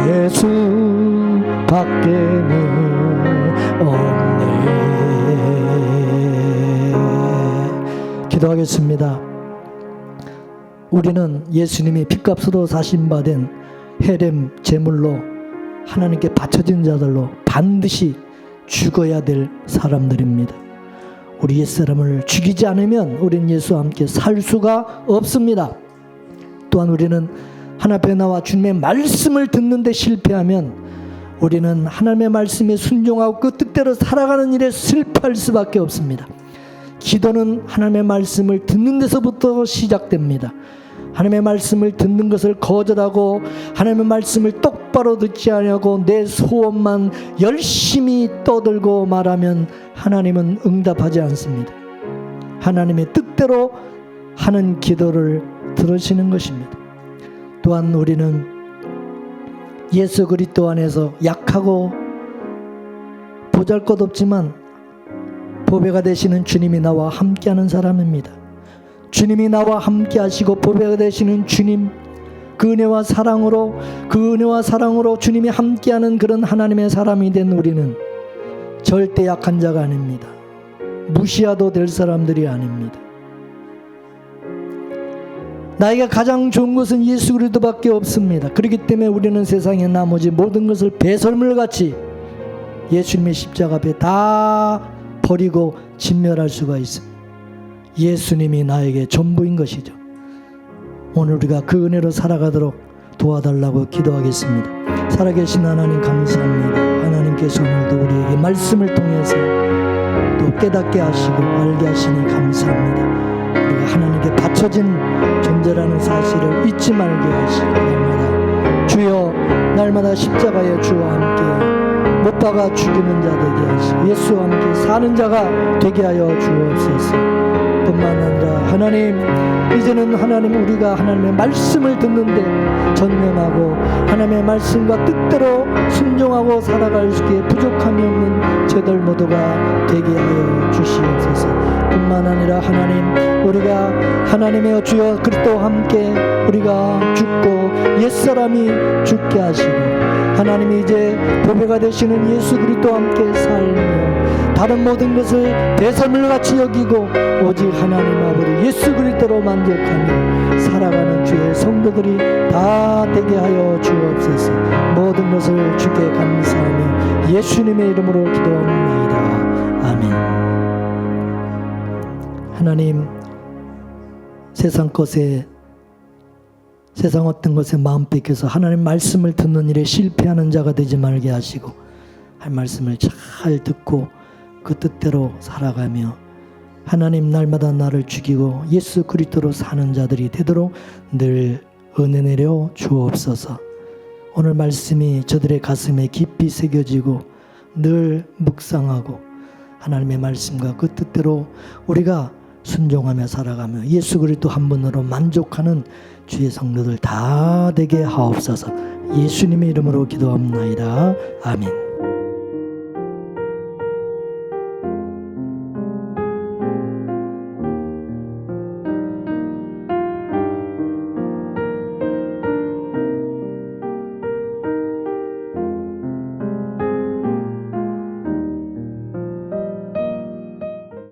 예수 밖에는 없네 기도하겠습니다. 우리는 예수님이 핏값으로 사신받은 헤렘 제물로 하나님께 바쳐진 자들로 반드시 죽어야 될 사람들입니다. 우리 옛사람을 죽이지 않으면 우리는 예수와 함께 살 수가 없습니다. 또한 우리는 하나님 앞에 나와 주님의 말씀을 듣는데 실패하면 우리는 하나님의 말씀에 순종하고 그 뜻대로 살아가는 일에 실패할 수밖에 없습니다. 기도는 하나님의 말씀을 듣는 데서부터 시작됩니다. 하나님의 말씀을 듣는 것을 거절하고 하나님의 말씀을 똑바로 듣지 않으려고 내 소원만 열심히 떠들고 말하면 하나님은 응답하지 않습니다. 하나님의 뜻대로 하는 기도를 들으시는 것입니다. 또한 우리는 예수 그리스도 안에서 약하고 보잘것없지만 보배가 되시는 주님이 나와 함께하는 사람입니다. 주님이 나와 함께 하시고 보배가 되시는 주님, 그 은혜와 사랑으로 주님이 함께하는 그런 하나님의 사람이 된 우리는 절대 약한 자가 아닙니다. 무시해도 될 사람들이 아닙니다. 나에게 가장 좋은 것은 예수 그리스도밖에 없습니다. 그렇기 때문에 우리는 세상의 나머지 모든 것을 배설물같이 예수님의 십자가 앞에 다 버리고 진멸할 수가 있습니다. 예수님이 나에게 전부인 것이죠. 오늘 우리가 그 은혜로 살아가도록 도와달라고 기도하겠습니다. 살아계신 하나님 감사합니다. 하나님께서 오늘도 우리에게 말씀을 통해서 또 깨닫게 하시고 알게 하시니 감사합니다. 우리가 하나님께 바쳐진 존재라는 사실을 잊지 말게 하시고 날마다 주여 날마다 십자가의 주와 함께 못 박아 죽이는 자 되게 하시고 예수와 함께 사는 자가 되게 하여 주옵소서. 뿐만 아니라 하나님, 이제는 하나님 우리가 하나님의 말씀을 듣는데 전념하고 하나님의 말씀과 뜻대로 순종하고 살아갈 수 있게 부족함이 없는 저들 모두가 되게 하여 주시옵소서. 뿐만 아니라 하나님, 우리가 하나님의 주여 그리스도와 함께 우리가 죽고 옛사람이 죽게 하시고 하나님이 이제 보배가 되시는 예수 그리스도와 함께 살며 다른 모든 것을 배설물같이 여기고 오직 하나님 아버지 예수 그리스도로 만족하며 살아가는 주의 성도들이 다 되게 하여 주옵소서. 모든 것을 주께 감사하며 예수님의 이름으로 기도합니다. 아멘. 하나님, 세상 어떤 것에 마음 뺏겨서 하나님 말씀을 듣는 일에 실패하는 자가 되지 말게 하시고 할 말씀을 잘 듣고 그 뜻대로 살아가며 하나님 날마다 나를 죽이고 예수 그리스도로 사는 자들이 되도록 늘 은혜 내려 주옵소서. 오늘 말씀이 저들의 가슴에 깊이 새겨지고 늘 묵상하고 하나님의 말씀과 그 뜻대로 우리가 순종하며 살아가며 예수 그리스도 한 분으로 만족하는 주의 성도들 다 되게 하옵소서. 예수님의 이름으로 기도합나이다. 아멘.